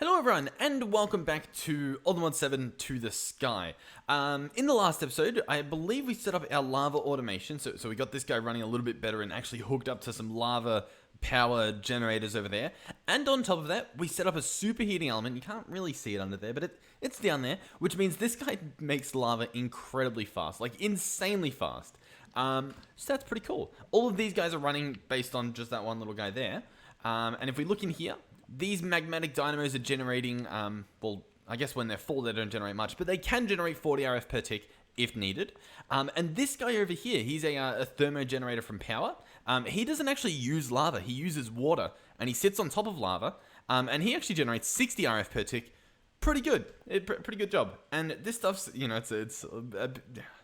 Hello everyone, and welcome back to Mod 7 to the Sky. In the last episode, I believe we set up our lava automation, so we got this guy running a little bit better and actually hooked up to some lava power generators over there. And on top of that, we set up a superheating element. You can't really see it under there, but it's down there, which means this guy makes lava incredibly fast, like insanely fast. So that's pretty cool. All of these guys are running based on just that one little guy there. And if we look in here, these magmatic dynamos are generating, well, I guess when they're full they don't generate much, but they can generate 40 RF per tick if needed. And this guy over here, he's a thermo generator from power. He doesn't actually use lava, he uses water, and he sits on top of lava, and he actually generates 60 RF per tick. Pretty good, pretty good job. And this stuff's, you know,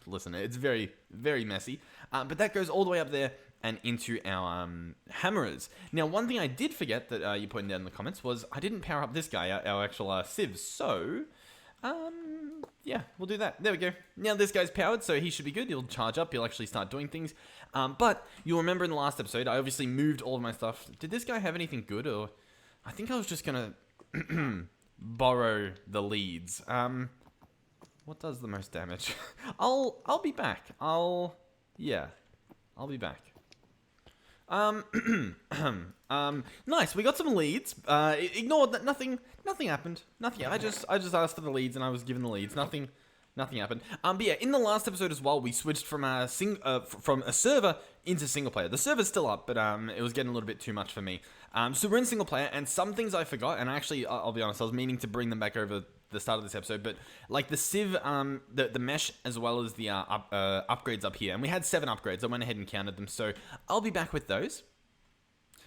listen, it's very, very messy, but that goes all the way up there and into our hammerers. Now, one thing I did forget that you pointed out in the comments was I didn't power up this guy, our actual sieves. So, yeah, we'll do that. There we go. Now this guy's powered, so he should be good. He'll charge up. He'll actually start doing things. But you'll remember in the last episode, I obviously moved all of my stuff. Did this guy have anything good, or I think I was just gonna borrow the leads. What does the most damage? I'll be back. I'll be back. Nice. We got some leads. Ignore that. Nothing happened. Nothing. I just asked for the leads, and I was given the leads. Nothing happened. But yeah, in the last episode as well, we switched from a server into single player. The server's still up, but it was getting a little bit too much for me. So we're in single player, and some things I forgot, and actually, I'll be honest, I was meaning to bring them back over the start of this episode, but like the sieve, the mesh, as well as the upgrades up here, and we had 7 upgrades. I went ahead and counted them, so I'll be back with those.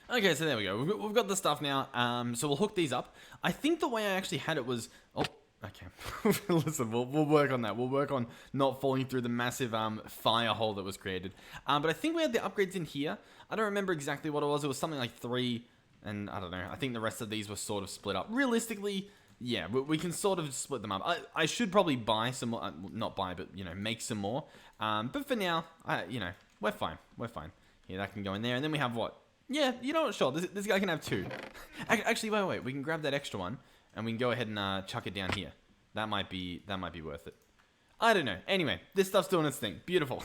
Okay, so there we go. We've got the stuff now, so we'll hook these up. I think the way I actually had it was, okay, listen, we'll work on that. We'll work on not falling through the massive fire hole that was created. But I think we had the upgrades in here. I don't remember exactly what it was. It was something like 3, and I don't know. I think the rest of these were sort of split up. Realistically, yeah, we can sort of split them up. I should probably buy some more, not buy, but, you know, make some more. But for now, you know, we're fine. We're fine. Yeah, that can go in there. And then we have what? Yeah, you know what? Sure, this guy can have 2. Actually, wait. We can grab that extra one, and we can go ahead and chuck it down here. That might be worth it. I don't know. Anyway, this stuff's doing its thing. Beautiful.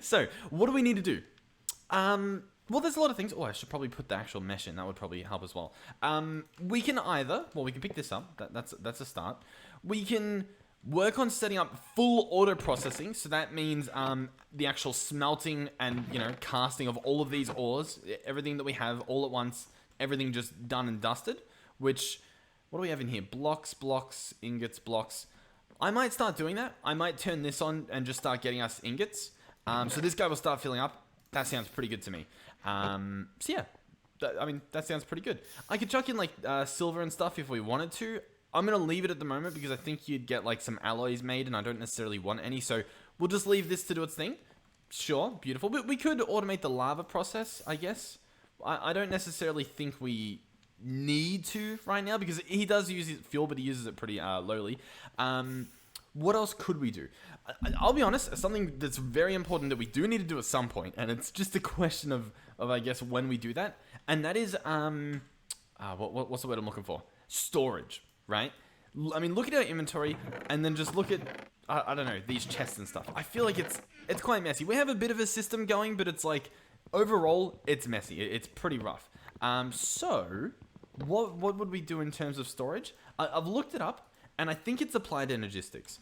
So, what do we need to do? Well, there's a lot of things. Oh, I should probably put the actual mesh in. That would probably help as well. We can either, well, we can pick this up. That's a start. We can work on setting up full auto processing. So that means the actual smelting and, you know, casting of all of these ores, everything that we have all at once, everything just done and dusted. Which, what do we have in here? Blocks, ingots, blocks. I might start doing that. I might turn this on and just start getting us ingots. So this guy will start filling up. That sounds pretty good to me. So yeah, I mean, that sounds pretty good. I could chuck in like silver and stuff if we wanted to. I'm going to leave it at the moment because I think you'd get like some alloys made and I don't necessarily want any. So we'll just leave this to do its thing. Sure, beautiful. But we could automate the lava process, I guess. I don't necessarily think we need to right now because he does use fuel, but he uses it pretty lowly. What else could we do? I'll be honest, something that's very important that we do need to do at some point, and it's just a question of I guess when we do that, and that is what's the word I'm looking for? Storage, right? I mean, look at our inventory, and then just look at I don't know, these chests and stuff. I feel like it's quite messy. We have a bit of a system going, but it's like overall it's messy. It's pretty rough. So what would we do in terms of storage? I've looked it up. And I think it's applied Energistics.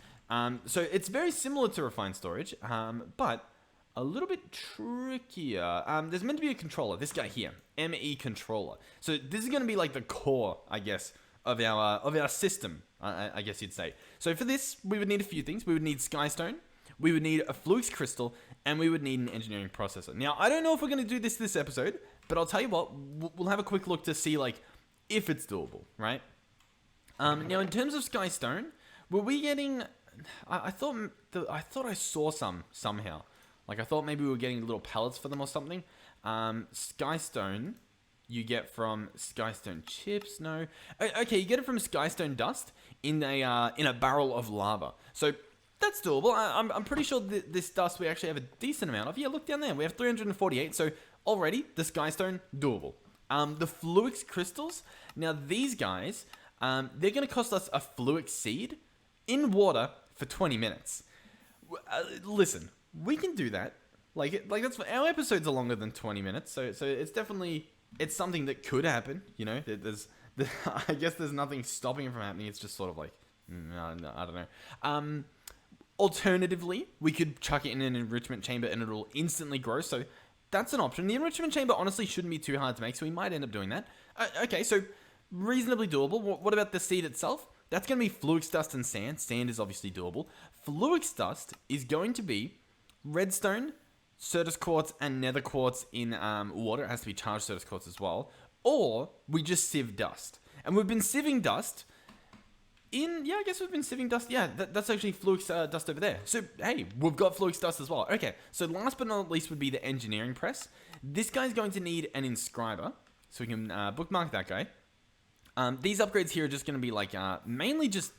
So it's very similar to refined storage, but a little bit trickier. There's meant to be a controller. This guy here, ME controller. So this is going to be like the core, I guess, of our system. I guess you'd say. So for this, we would need a few things. We would need skystone. We would need a fluix crystal, and we would need an engineering processor. Now I don't know if we're going to do this episode, but I'll tell you what. We'll have a quick look to see like if it's doable, right? Now, in terms of skystone, were we getting? I thought I saw some somehow. Like I thought maybe we were getting little pellets for them or something. Skystone, you get from skystone chips. No, okay, you get it from skystone dust in a barrel of lava. So that's doable. I'm pretty sure this dust we actually have a decent amount of. Yeah, look down there. We have 348. So already the skystone doable. The fluix crystals. Now these guys. they're going to cost us a fluic seed in water for 20 minutes. Listen, we can do that. Like that's our episodes are longer than 20 minutes, so it's definitely something that could happen. You know, I guess there's nothing stopping it from happening. It's just sort of like, no, I don't know. Alternatively, we could chuck it in an enrichment chamber and it'll instantly grow. So that's an option. The enrichment chamber honestly shouldn't be too hard to make, so we might end up doing that. Okay, so reasonably doable. What about the seed itself? That's going to be fluix dust and sand. Sand is obviously doable. Fluix dust is going to be redstone, Certus quartz, and nether quartz in water. It has to be charged Certus quartz as well. Or we just sieve dust. And we've been sieving dust I guess we've been sieving dust. Yeah, that's actually fluix dust over there. So, hey, we've got fluix dust as well. Okay, so last but not least would be the engineering press. This guy's going to need an inscriber. So we can bookmark that guy. These upgrades here are just going to be like mainly just,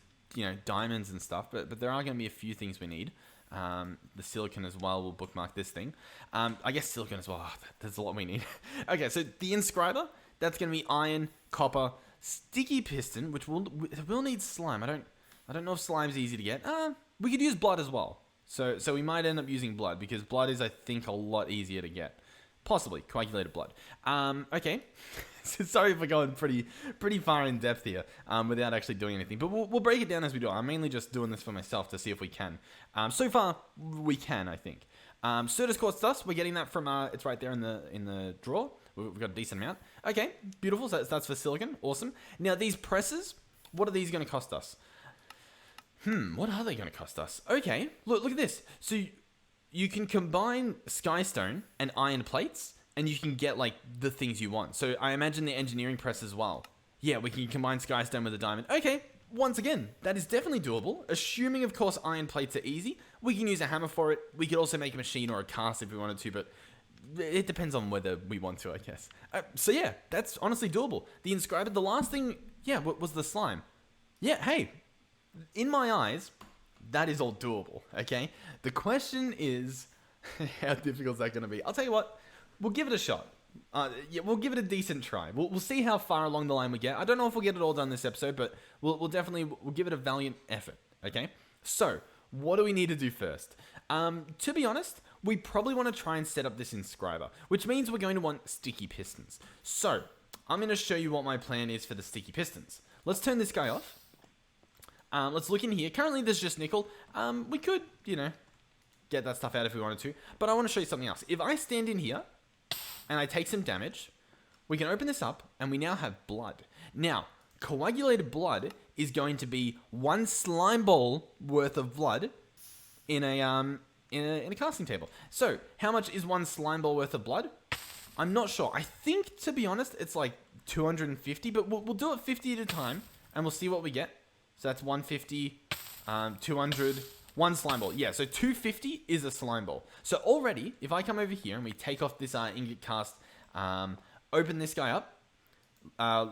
diamonds and stuff. But there are going to be a few things we need. The silicon as well. We'll bookmark this thing. I guess silicon as well. Oh, there's a lot we need. Okay, so the inscriber, that's going to be iron, copper, sticky piston, which will need slime. I don't know if slime's easy to get. We could use blood as well. So we might end up using blood because blood is, I think, a lot easier to get. Possibly coagulated blood. Okay. Sorry for going pretty far in depth here without actually doing anything. But we'll break it down as we do. I'm mainly just doing this for myself to see if we can. So far, we can, I think. Certus quartz dust, we're getting that from, it's right there in the drawer. We've got a decent amount. Okay, beautiful. So that's for silicon. Awesome. Now, these presses, what are these going to cost us? What are they going to cost us? Okay, look at this. So you can combine skystone and iron plates, and you can get, like, the things you want. So I imagine the engineering press as well. Yeah, we can combine skystone with a diamond. Okay, once again, that is definitely doable. Assuming, of course, iron plates are easy. We can use a hammer for it. We could also make a machine or a cast if we wanted to, but it depends on whether we want to, I guess. So yeah, that's honestly doable. The inscriber, the last thing, was the slime. Yeah, hey, in my eyes, that is all doable, okay? The question is, how difficult is that going to be? I'll tell you what, we'll give it a shot. We'll give it a decent try. We'll see how far along the line we get. I don't know if we'll get it all done this episode, but we'll definitely give it a valiant effort, okay? So, what do we need to do first? To be honest, we probably want to try and set up this inscriber, which means we're going to want sticky pistons. So, I'm going to show you what my plan is for the sticky pistons. Let's turn this guy off. Let's look in here. Currently, there's just nickel. We could, get that stuff out if we wanted to, but I want to show you something else. If I stand in here and I take some damage, we can open this up and we now have blood. Now, coagulated blood is going to be 1 slime ball worth of blood in a casting table. So, how much is 1 slime ball worth of blood? I'm not sure. I think, to be honest, it's like 250, but we'll do it 50 at a time, and we'll see what we get. So that's 150, 200, 1 slime ball. Yeah, so 250 is a slime ball. So already, if I come over here and we take off this ingot cast, open this guy up,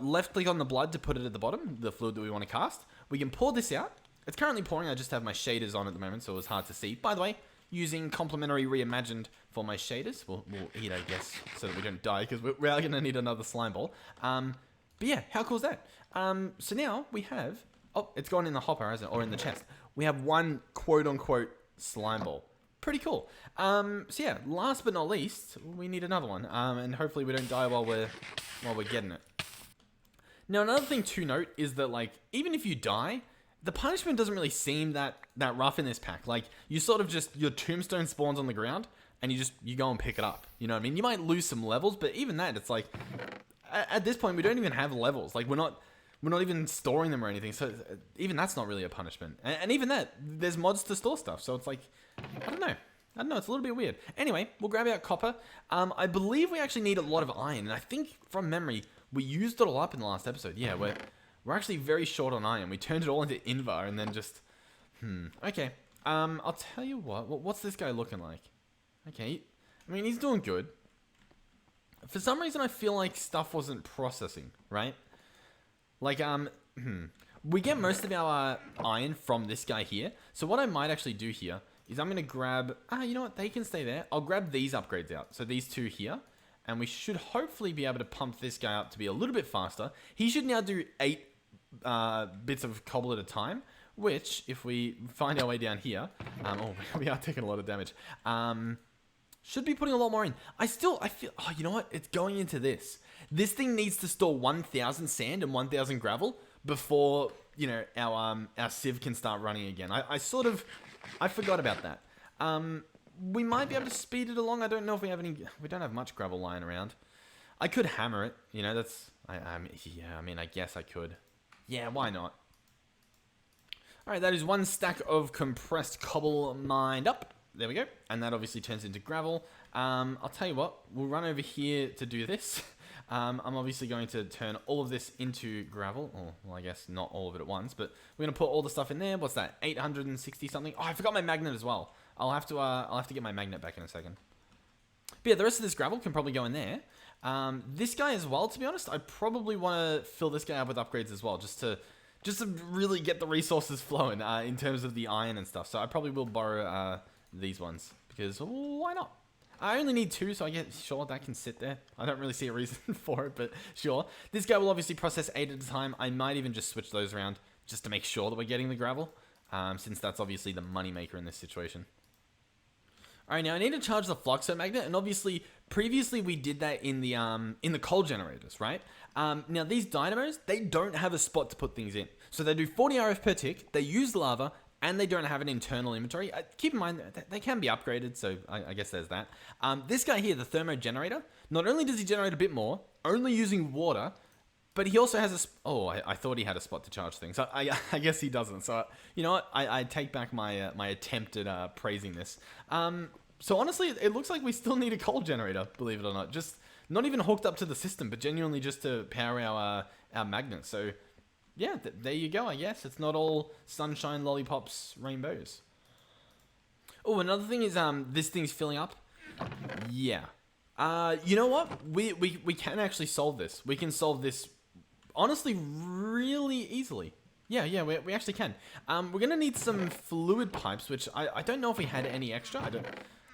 left click on the blood to put it at the bottom, the fluid that we want to cast. We can pour this out. It's currently pouring. I just have my shaders on at the moment, so it was hard to see. By the way, using Complementary Reimagined for my shaders. We'll eat, I guess, so that we don't die, because we are going to need another slime ball. But yeah, how cool is that? So now we have... Oh, it's gone in the hopper, hasn't it? Or in the chest. We have 1 quote-unquote slime ball. Pretty cool. So yeah, last but not least, we need another one. And hopefully we don't die while we're getting it. Now, another thing to note is that, like, even if you die, the punishment doesn't really seem that rough in this pack. Like, you sort of just... Your tombstone spawns on the ground, and you go and pick it up. You know what I mean? You might lose some levels, but even that, it's like... At this point, we don't even have levels. Like, we're not even storing them or anything, so even that's not really a punishment. And even that, there's mods to store stuff, so it's like, I don't know, it's a little bit weird. Anyway, we'll grab out copper. I believe we actually need a lot of iron, and I think, from memory, we used it all up in the last episode. Yeah, we're actually very short on iron. We turned it all into Invar, and then just, okay. I'll tell you what's this guy looking like? Okay, I mean, he's doing good. For some reason, I feel like stuff wasn't processing, right? Like, we get most of our iron from this guy here. So what I might actually do here is I'm going to grab... you know what? They can stay there. I'll grab these upgrades out. So these 2 here. And we should hopefully be able to pump this guy up to be a little bit faster. He should now do 8 bits of cobble at a time, which, if we find our way down here, oh, we are taking a lot of damage, should be putting a lot more in. I feel, oh, you know what? It's going into this. This thing needs to store 1,000 sand and 1,000 gravel before, you know, our sieve can start running again. I forgot about that. We might be able to speed it along. I don't know if we have any, we don't have much gravel lying around. I could hammer it, you know, yeah, I mean, I guess I could. Yeah, why not? All right, that is 1 stack of compressed cobble mined up. There we go. And that obviously turns into gravel. I'll tell you what, we'll run over here to do this. I'm obviously going to turn all of this into gravel. Oh, well, I guess not all of it at once, but we're going to put all the stuff in there. What's that? 860 something. Oh, I forgot my magnet as well. I'll have to get my magnet back in a second. But yeah, the rest of this gravel can probably go in there. This guy as well, to be honest, I probably want to fill this guy up with upgrades as well, just to really get the resources flowing in terms of the iron and stuff. So I probably will borrow these ones, because why not? I only need 2, so I guess, sure, that can sit there. I don't really see a reason for it, but sure. This guy will obviously process 8 at a time. I might even just switch those around just to make sure that we're getting the gravel, since that's obviously the money maker in this situation. Alright, now I need to charge the Fluxo magnet, and obviously, previously we did that in the coal generators, right? Now these dynamos, they don't have a spot to put things in. So they do 40 RF per tick, they use lava, and they don't have an internal inventory. Keep in mind, they can be upgraded, so I guess there's that. This guy here, the thermo generator, not only does he generate a bit more, only using water, but he also has I thought he had a spot to charge things. I guess he doesn't. So, you know what? I take back my my attempt at praising this. So honestly, it looks like we still need a coal generator, believe it or not. Just not even hooked up to the system, but genuinely just to power our magnet. So yeah, there you go, I guess. It's not all sunshine, lollipops, rainbows. Oh, another thing is this thing's filling up. Yeah. You know what? We can actually solve this. We can solve this, honestly, really easily. Yeah, we actually can. We're going to need some fluid pipes, which I don't know if we had any extra.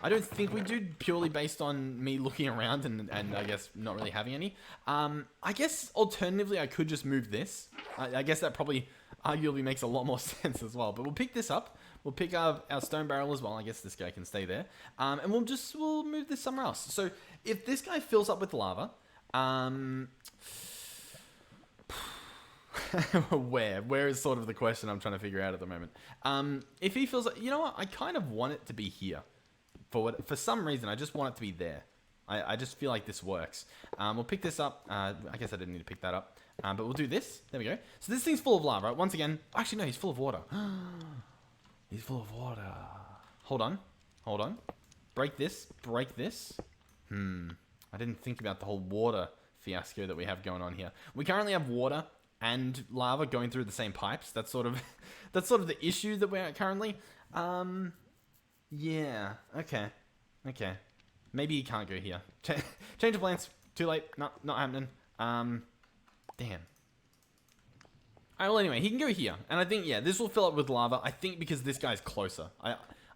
I don't think we do, purely based on me looking around and I guess not really having any. I guess alternatively I could just move this. I guess that probably arguably makes a lot more sense as well. But we'll pick this up. We'll pick up our stone barrel as well. I guess this guy can stay there. And we'll move this somewhere else. So if this guy fills up with lava, where is sort of the question I'm trying to figure out at the moment. If he fills up, you know what? I kind of want it to be here. For some reason, I just want it to be there. I just feel like this works. We'll pick this up. I guess I didn't need to pick that up. But we'll do this. There we go. So this thing's full of lava. Once again, actually no, he's full of water. He's full of water. Hold on. Break this. I didn't think about the whole water fiasco that we have going on here. We currently have water and lava going through the same pipes. That's sort of the issue that we're at currently. Yeah. Okay. Maybe he can't go here. Change of plans. Too late. Not happening. Damn. Alright, well anyway, he can go here. And I think, yeah, this will fill up with lava. I think because this guy's closer.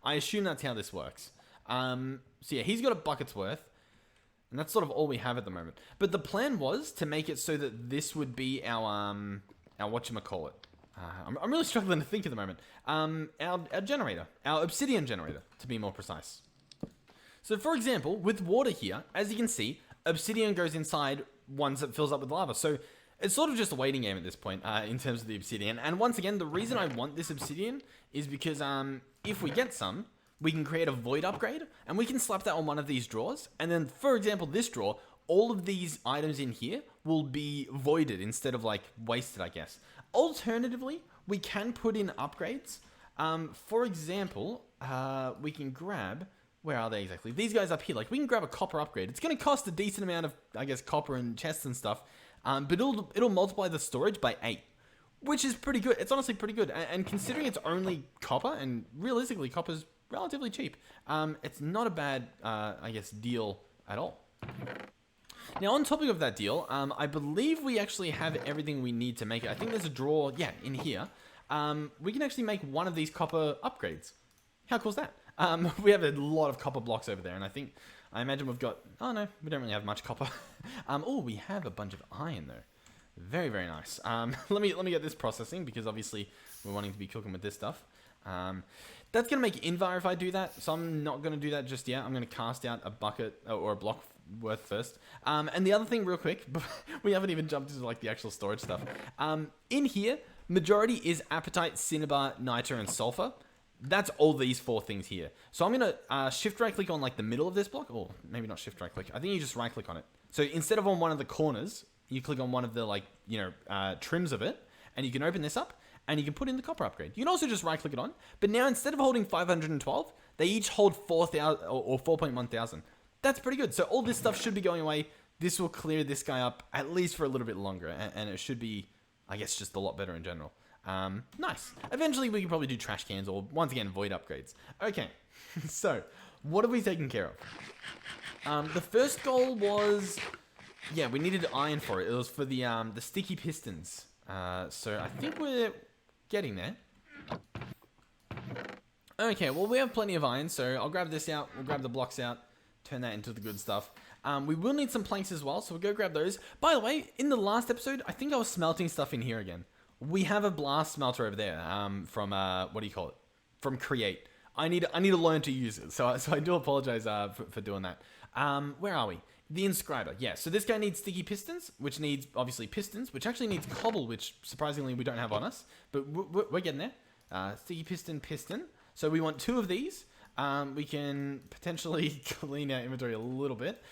I assume that's how this works. So yeah, he's got a bucket's worth. And that's sort of all we have at the moment. But the plan was to make it so that this would be our whatchamacallit. I'm really struggling to think at the moment. Our generator. Our obsidian generator, to be more precise. So for example, with water here, as you can see, obsidian goes inside once it fills up with lava. So it's sort of just a waiting game at this point, in terms of the obsidian. And once again, the reason I want this obsidian is because if we get some, we can create a void upgrade, and we can slap that on one of these drawers. And then, for example, this drawer, all of these items in here will be voided instead of, like, wasted, I guess. Alternatively, we can put in upgrades. For example, we can grab... Where are they exactly? These guys up here. Like, we can grab a copper upgrade. It's going to cost a decent amount of, I guess, copper and chests and stuff. But it'll multiply the storage by 8. Which is pretty good. It's honestly pretty good. And considering it's only copper, and realistically, copper's relatively cheap. It's not a bad, I guess, deal at all. Now, on topic of that deal, I believe we actually have everything we need to make it. I think there's a drawer, yeah, in here. We can actually make one of these copper upgrades. How cool is that? We have a lot of copper blocks over there, and I imagine we've got... Oh, no, we don't really have much copper. Oh, we have a bunch of iron, though. Very, very nice. Let me get this processing because obviously we're wanting to be cooking with this stuff. That's going to make Invar if I do that, so I'm not going to do that just yet. I'm going to cast out a bucket or a block worth first. And the other thing real quick, we haven't even jumped into like the actual storage stuff. In here, majority is apatite, cinnabar, niter, and sulfur. That's all these 4 things here. So I'm going to shift right click on like the middle of this block, or maybe not shift right click. I think you just right click on it. So instead of on one of the corners, you click on one of the like, trims of it, and you can open this up. And you can put in the copper upgrade. You can also just right-click it on. But now, instead of holding 512, they each hold 4,000 or 4.1 thousand. That's pretty good. So all this stuff should be going away. This will clear this guy up at least for a little bit longer. And it should be, I guess, just a lot better in general. Nice. Eventually, we can probably do trash cans or, once again, void upgrades. Okay. So, what have we taken care of? The first goal was... Yeah, we needed iron for it. It was for the sticky pistons. So I think we're getting there. Okay, well, we have plenty of iron, so I'll grab this out. We'll grab the blocks out, turn that into the good stuff. We will need some planks as well, so we'll go grab those. By the way, in the last episode, I think I was smelting stuff in here again. We have a blast smelter over there from, what do you call it? From Create. I need to learn to use it, so I do apologize for doing that. Where are we? The inscriber, yeah. So this guy needs sticky pistons, which needs, obviously, pistons, which actually needs cobble, which, surprisingly, we don't have on us. But we're getting there. Sticky piston. So we want 2 of these. We can potentially clean our inventory a little bit.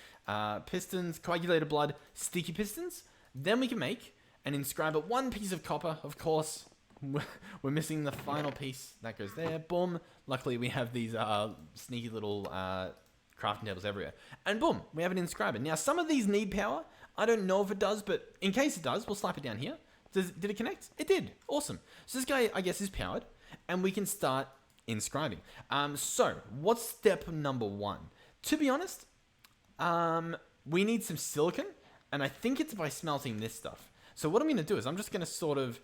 Pistons, coagulated blood, sticky pistons. Then we can make an inscriber. 1 piece of copper, of course. We're missing the final piece. That goes there. Boom. Luckily, we have these sneaky little... crafting tables everywhere. And boom, we have an inscriber. Now, some of these need power. I don't know if it does, but in case it does, we'll slap it down here. Did it connect? It did. Awesome. So this guy, I guess, is powered, and we can start inscribing. So, what's step number 1? To be honest, we need some silicon, and I think it's by smelting this stuff. So what I'm going to do is I'm just going to sort of...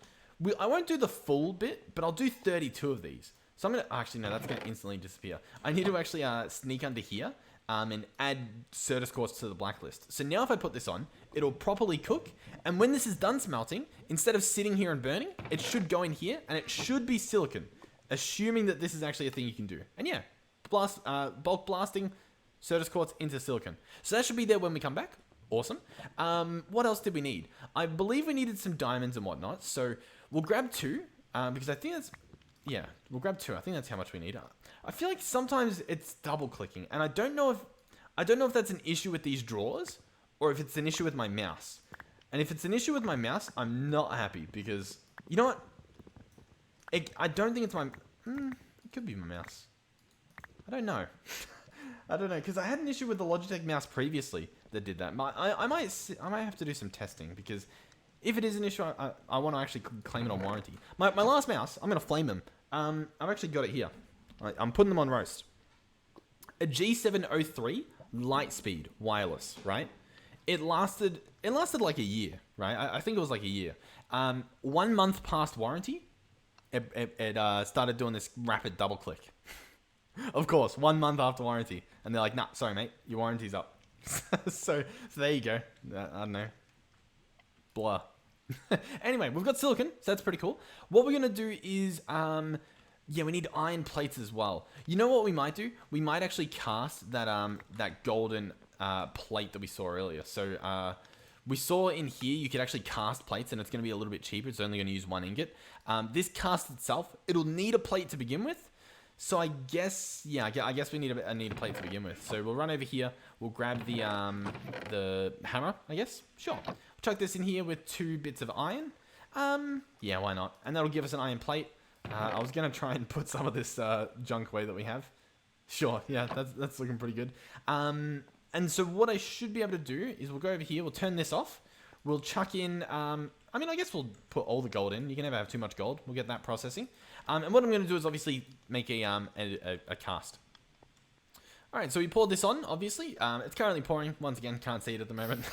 I won't do the full bit, but I'll do 32 of these. So I'm going to... Actually, no, that's going to instantly disappear. I need to actually sneak under here and add Certus cores to the blacklist. So now if I put this on, it'll properly cook. And when this is done smelting, instead of sitting here and burning, it should go in here, and it should be silicon. Assuming that this is actually a thing you can do. And yeah, bulk blasting Certus quartz into silicon. So that should be there when we come back. Awesome. What else did we need? I believe we needed some diamonds and whatnot. So we'll grab 2, because I think that's... Yeah, we'll grab 2. I think that's how much we need. I feel like sometimes it's double clicking, and I don't know if that's an issue with these drawers or if it's an issue with my mouse. And if it's an issue with my mouse, I'm not happy because you know what? I don't think it's my. It could be my mouse. I don't know. I don't know because I had an issue with the Logitech mouse previously that did that. I might have to do some testing because if it is an issue, I want to actually claim it on warranty. My last mouse, I'm gonna flame them. I've actually got it here. I'm putting them on roast. A G703 Lightspeed wireless, right? It lasted like a year, right? I think it was like a year. 1 month past warranty, it started doing this rapid double click. Of course, 1 month after warranty, and they're like, "Nah, sorry, mate, your warranty's up." so there you go. I don't know. Blah. Anyway, we've got silicon, so that's pretty cool. What we're gonna do is, yeah, we need iron plates as well. You know what we might do? We might actually cast that golden plate that we saw earlier. So we saw in here you could actually cast plates, and it's gonna be a little bit cheaper. It's only gonna use 1 ingot. This cast itself, it'll need a plate to begin with. So I guess, yeah, I guess we need a plate to begin with. So we'll run over here. We'll grab the hammer, I guess. Sure. We'll chuck this in here with 2 bits of iron. Yeah, why not? And that'll give us an iron plate. I was gonna try and put some of this junk away that we have. Sure, yeah, that's looking pretty good. And so what I should be able to do is we'll go over here. We'll turn this off. We'll chuck in. I mean, I guess we'll put all the gold in. You can never have too much gold. We'll get that processing. And what I'm going to do is obviously make a cast. All right, so we poured this on, obviously. It's currently pouring. Once again, can't see it at the moment,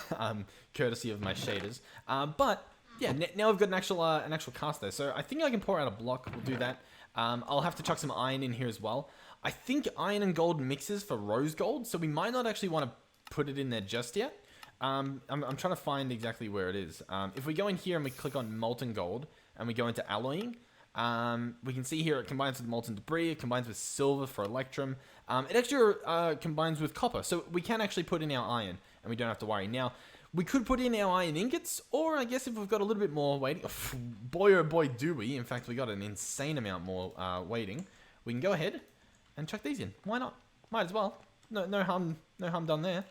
courtesy of my shaders. But yeah, now we've got an actual cast there. So I think I can pour out a block. We'll do that. I'll have to chuck some iron in here as well. I think iron and gold mixes for rose gold, so we might not actually want to put it in there just yet. I'm trying to find exactly where it is. If we go in here and we click on molten gold and we go into alloying, we can see here it combines with molten debris, it combines with silver for electrum. It actually combines with copper, so we can actually put in our iron and we don't have to worry. Now, we could put in our iron ingots, or I guess if we've got a little bit more waiting, boy oh boy do we. In fact, we got an insane amount more waiting. We can go ahead and chuck these in. Why not? Might as well. No harm done there.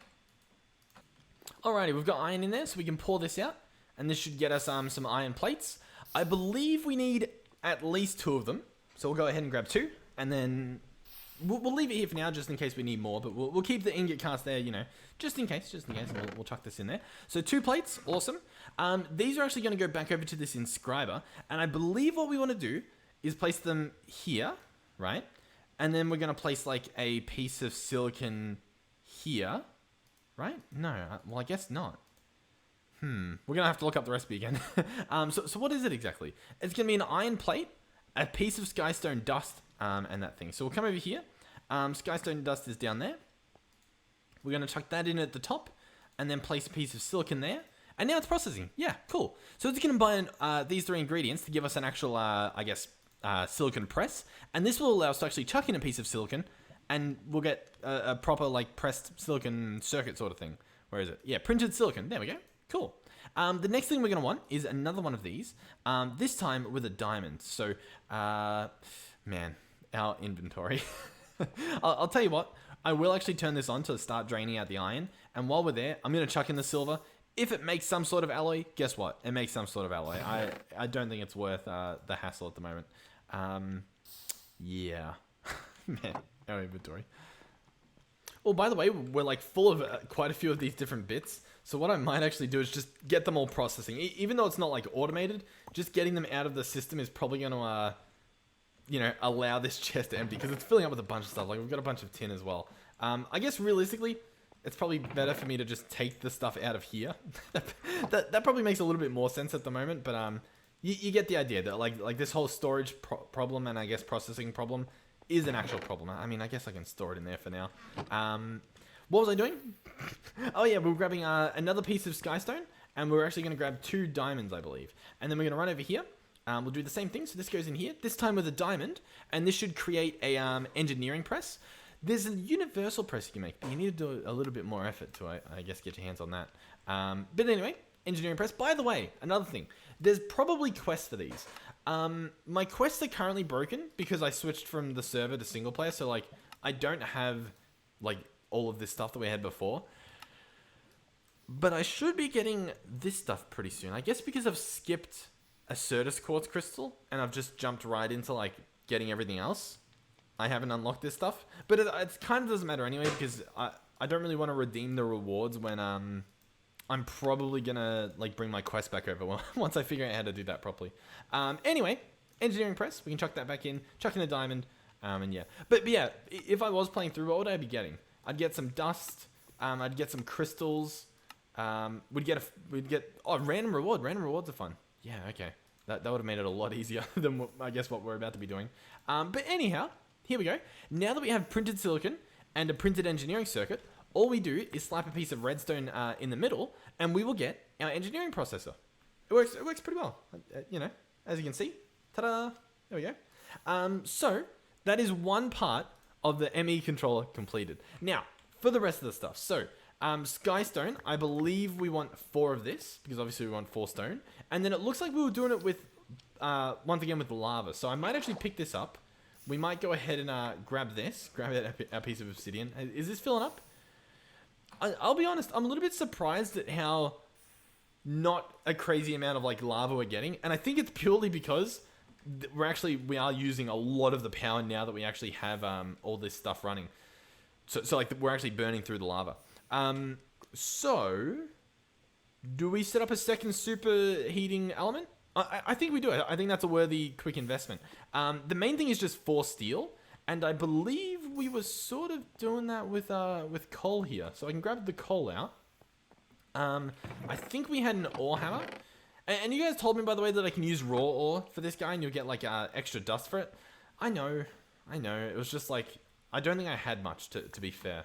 Alrighty, we've got iron in there, so we can pour this out, and this should get us some iron plates. I believe we need at least 2 of them, so we'll go ahead and grab 2, and then we'll leave it here for now, just in case we need more, but we'll keep the ingot cast there, you know, just in case, and we'll chuck this in there. So 2 plates, awesome. These are actually going to go back over to this inscriber, and I believe what we want to do is place them here, right? And then we're going to place like a piece of silicon here, right? No, well, I guess not. We're going to have to look up the recipe again. So what is it exactly? It's going to be an iron plate, a piece of skystone dust, and that thing. So we'll come over here. Skystone dust is down there. We're going to chuck that in at the top, and then place a piece of silicon there. And now it's processing. Yeah, cool. So it's going to combine these 3 ingredients to give us an actual, I guess, silicon press. And this will allow us to actually chuck in a piece of silicon, and we'll get a proper, like, pressed silicon circuit sort of thing. Where is it? Yeah, printed silicon. There we go. Cool. The next thing we're going to want is another one of these, this time with a diamond. So, man, our inventory. I'll tell you what, I will actually turn this on to start draining out the iron, and while we're there, I'm going to chuck in the silver. If it makes some sort of alloy, guess what? It makes some sort of alloy. I don't think it's worth the hassle at the moment. Yeah. Man, our inventory. Oh, by the way, we're like full of quite a few of these different bits. So what I might actually do is just get them all processing. Even though it's not like automated, just getting them out of the system is probably going to, you know, allow this chest to empty, because it's filling up with a bunch of stuff. Like, we've got a bunch of tin as well. I guess realistically, it's probably better for me to just take the stuff out of here. that probably makes a little bit more sense at the moment, but you get the idea that like this whole storage problem and I guess processing problem is an actual problem. I mean, I guess I can store it in there for now. What was I doing? Oh yeah, we were grabbing another piece of skystone, and we're actually going to grab 2 diamonds, I believe. And then we're going to run over here. We'll do the same thing. So this goes in here, this time with a diamond, and this should create a engineering press. There's a universal press you can make, but you need to do a little bit more effort to, I guess, get your hands on that. But anyway, engineering press. By the way, another thing, there's probably quests for these. My quests are currently broken because I switched from the server to single player, so like I don't have like all of this stuff that we had before. But I should be getting this stuff pretty soon. I guess because I've skipped a Certus quartz crystal and I've just jumped right into like getting everything else. I haven't unlocked this stuff, but it kind of doesn't matter anyway, because I don't really want to redeem the rewards when I'm probably gonna like bring my quest back over once I figure out how to do that properly. Anyway, engineering press, we can chuck that back in, chuck in a diamond, and yeah. But yeah, if I was playing through, what would I be getting? I'd get some dust. I'd get some crystals. We'd get random reward. Random rewards are fun. Yeah, okay. That would have made it a lot easier than I guess what we're about to be doing. But anyhow, here we go. Now that we have printed silicon and a printed engineering circuit, all we do is slap a piece of redstone in the middle, and we will get our engineering processor. It works pretty well. You know, as you can see. Ta-da! There we go. So that is one part of the ME controller completed. Now, for the rest of the stuff. So, skystone, I believe we want 4 of this, because obviously we want 4 stone. And then it looks like we were doing it with, once again with the lava. So I might actually pick this up. We might go ahead and grab this, grab a piece of obsidian. Is this filling up? I'll be honest, I'm a little bit surprised at how not a crazy amount of like lava we're getting. And I think it's purely because we are using a lot of the power now that we actually have all this stuff running. So like we're actually burning through the lava. So do we set up a second superheating element? I think we do. I think that's a worthy quick investment. The main thing is just 4 steel, and I believe we were sort of doing that with coal here. So I can grab the coal out. I think we had an ore hammer. And you guys told me, by the way, that I can use raw ore for this guy and you'll get, like, extra dust for it. I know. It was just, like, I don't think I had much, to be fair.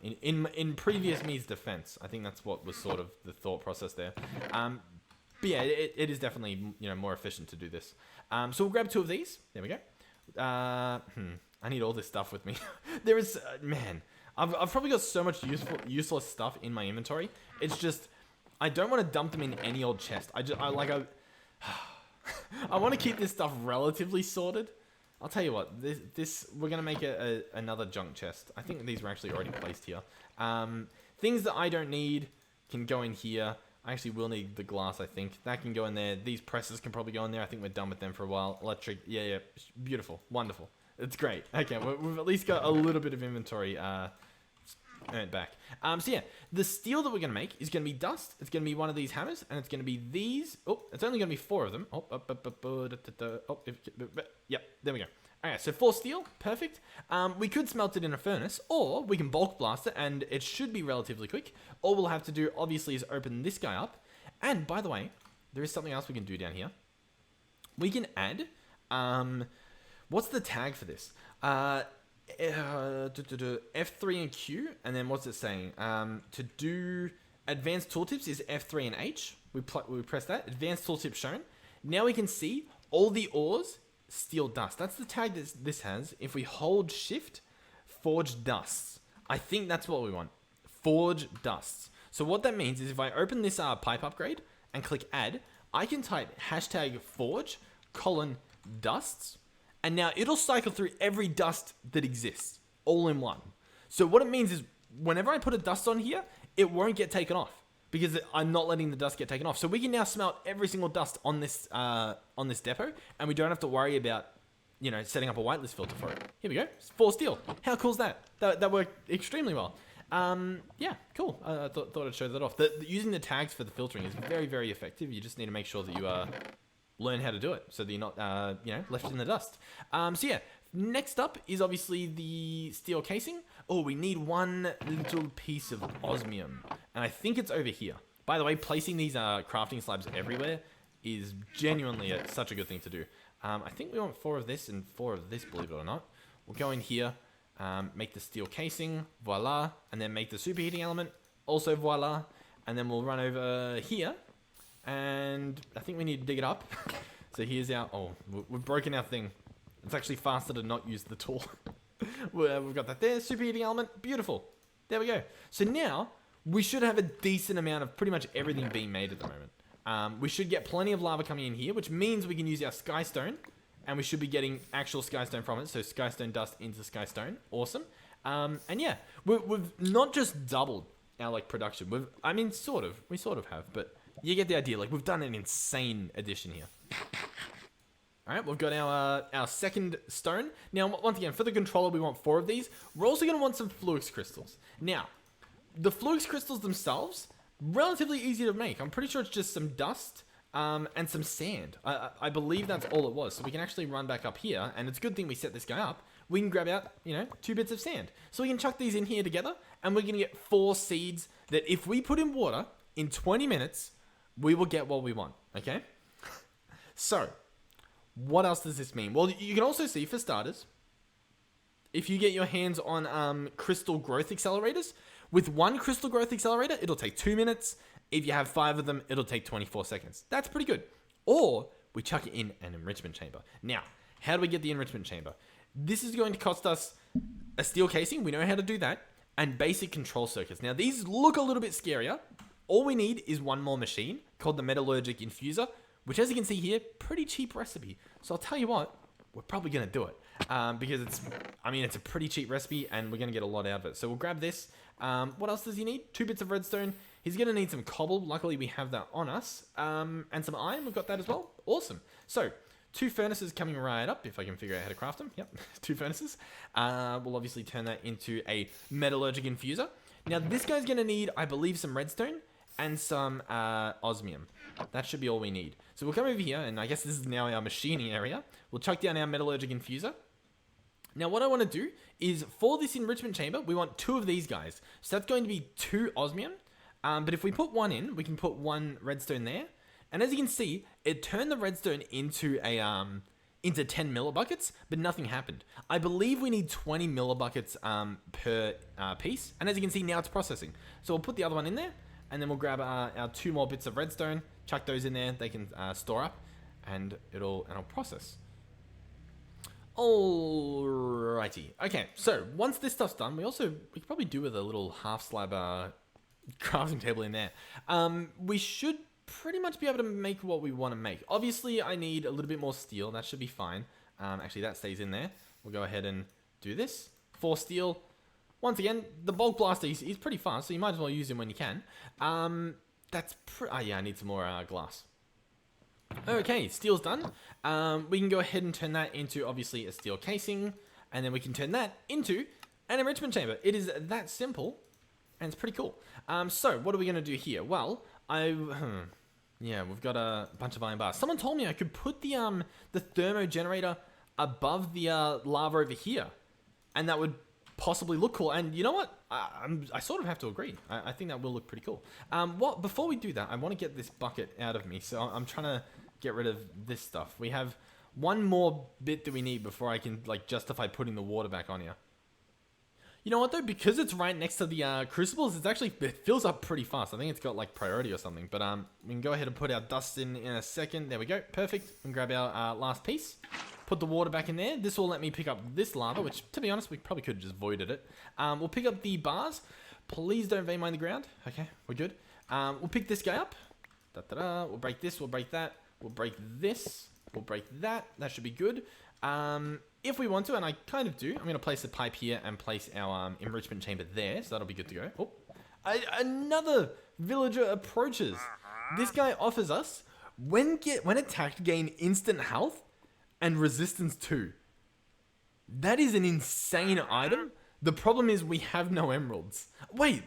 In previous me's defense, I think that's what was sort of the thought process there. But yeah, it is definitely, you know, more efficient to do this. So we'll grab 2 of these. There we go. I need all this stuff with me. There is, man, I've probably got so much useless stuff in my inventory. It's just, I don't want to dump them in any old chest. I want to keep this stuff relatively sorted. I'll tell you what, this we're gonna make another junk chest. I think these were actually already placed here. Things that I don't need can go in here. I actually will need the glass, I think. That can go in there. These presses can probably go in there. I think we're done with them for a while. Electric, yeah, beautiful, wonderful. It's great. Okay, we've at least got a little bit of inventory earned back. So yeah, the steel that we're going to make is going to be dust. It's going to be one of these hammers, and it's going to be these. Oh, it's only going to be 4 of them. Yep, there we go. Alright, so 4 steel, perfect. We could smelt it in a furnace, or we can bulk blast it, and it should be relatively quick. All we'll have to do, obviously, is open this guy up. And, by the way, there is something else we can do down here. We can add, what's the tag for this? F3 and Q, and then what's it saying? To do advanced tooltips is F3 and H. We press that. Advanced tooltip shown. Now we can see all the ores, steel dust. That's the tag that this has. If we hold shift, forge dusts. I think that's what we want. Forge dusts. So what that means is if I open this pipe upgrade and click add, I can type hashtag forge :dusts. And now it'll cycle through every dust that exists, all in one. So what it means is whenever I put a dust on here, it won't get taken off because I'm not letting the dust get taken off. So we can now smelt every single dust on this depot, and we don't have to worry about, you know, setting up a whitelist filter for it. Here we go. It's 4 steel. How cool is that? That worked extremely well. Yeah, cool. I thought I'd show that off. Using the tags for the filtering is very, very effective. You just need to make sure that you learn how to do it so that you're not, you know, left in the dust. So yeah, next up is obviously the steel casing. Oh, we need one little piece of osmium, and I think it's over here. By the way, placing these crafting slabs everywhere is genuinely such a good thing to do. I think we want 4 of this and 4 of this, believe it or not. We'll go in here, make the steel casing, voila, and then make the superheating element, also voila, and then we'll run over here. And I think we need to dig it up. So here's our... Oh, we've broken our thing. It's actually faster to not use the tool. We've got that there. Superheating element. Beautiful. There we go. So now, we should have a decent amount of pretty much everything being made at the moment. We should get plenty of lava coming in here, which means we can use our skystone. And we should be getting actual skystone from it. So skystone dust into skystone. Awesome. And yeah, we've not just doubled our production. I mean, sort of. We sort of have, but... You get the idea. We've done an insane addition here. Alright, we've got our second stone. Now, once again, for the controller, we want 4 of these. We're also going to want some Fluix crystals. Now, the Fluix crystals themselves, relatively easy to make. I'm pretty sure it's just some dust and some sand. I believe that's all it was. So we can actually run back up here, and it's a good thing we set this guy up. We can grab out, 2 bits of sand. So we can chuck these in here together, and we're going to get 4 seeds that if we put in water in 20 minutes... we will get what we want, okay? So, what else does this mean? Well, you can also see, for starters, if you get your hands on crystal growth accelerators, with 1 crystal growth accelerator, it'll take 2 minutes. If you have 5 of them, it'll take 24 seconds. That's pretty good. Or, we chuck it in an enrichment chamber. Now, how do we get the enrichment chamber? This is going to cost us a steel casing. We know how to do that. And basic control circuits. Now, these look a little bit scarier. All we need is 1 more machine called the metallurgic infuser, which, as you can see here, pretty cheap recipe. So I'll tell you what, we're probably going to do it because it's a pretty cheap recipe and we're going to get a lot out of it. So we'll grab this. What else does he need? 2 bits of redstone. He's going to need some cobble. Luckily, we have that on us. And some iron. We've got that as well. Awesome. So 2 furnaces coming right up, if I can figure out how to craft them. Yep, 2 furnaces. We'll obviously turn that into a metallurgic infuser. Now, this guy's going to need, I believe, some redstone and some osmium. That should be all we need. So we'll come over here, and I guess this is now our machining area. We'll chuck down our metallurgic infuser. Now what I want to do is, for this enrichment chamber, we want 2 of these guys. So that's going to be 2 osmium. But if we put 1 in, we can put 1 redstone there. And as you can see, it turned the redstone into into 10 millibuckets, but nothing happened. I believe we need 20 millibuckets per piece, and as you can see now it's processing. So we'll put the other one in there, and then we'll grab our 2 more bits of redstone, chuck those in there, they can store up, and it'll process. Alrighty. Okay, so once this stuff's done, we could probably do with a little half slab crafting table in there. We should pretty much be able to make what we want to make. Obviously, I need a little bit more steel. That should be fine. Actually, that stays in there. We'll go ahead and do this. 4 steel. Once again, the bulk blaster, he's pretty fast, so you might as well use him when you can. Yeah, I need some more glass. Okay, steel's done. We can go ahead and turn that into, obviously, a steel casing. And then we can turn that into an enrichment chamber. It is that simple, and it's pretty cool. So, what are we going to do here? Well, yeah, we've got a bunch of iron bars. Someone told me I could put the thermo generator above the lava over here. And that would possibly look cool. And you know what? I sort of have to agree. I think that will look pretty cool. Before we do that, I want to get this bucket out of me. So I'm trying to get rid of this stuff. We have one more bit that we need before I can like justify putting the water back on here. You know what though? Because it's right next to the crucibles, it fills up pretty fast. I think it's got like priority or something. But we can go ahead and put our dust in a second. There we go. Perfect. We can grab our last piece. Put the water back in there. This will let me pick up this lava, which, to be honest, we probably could have just voided it. We'll pick up the bars. Please don't vein mine the ground. Okay, we're good. We'll pick this guy up. We'll break this. We'll break that. We'll break this. We'll break that. That should be good. If we want to, and I kind of do, I'm going to place a pipe here and place our enrichment chamber there. So that'll be good to go. Oh, another villager approaches. This guy offers us, when attacked, gain instant health and resistance 2. That is an insane item. The problem is we have no emeralds. Wait,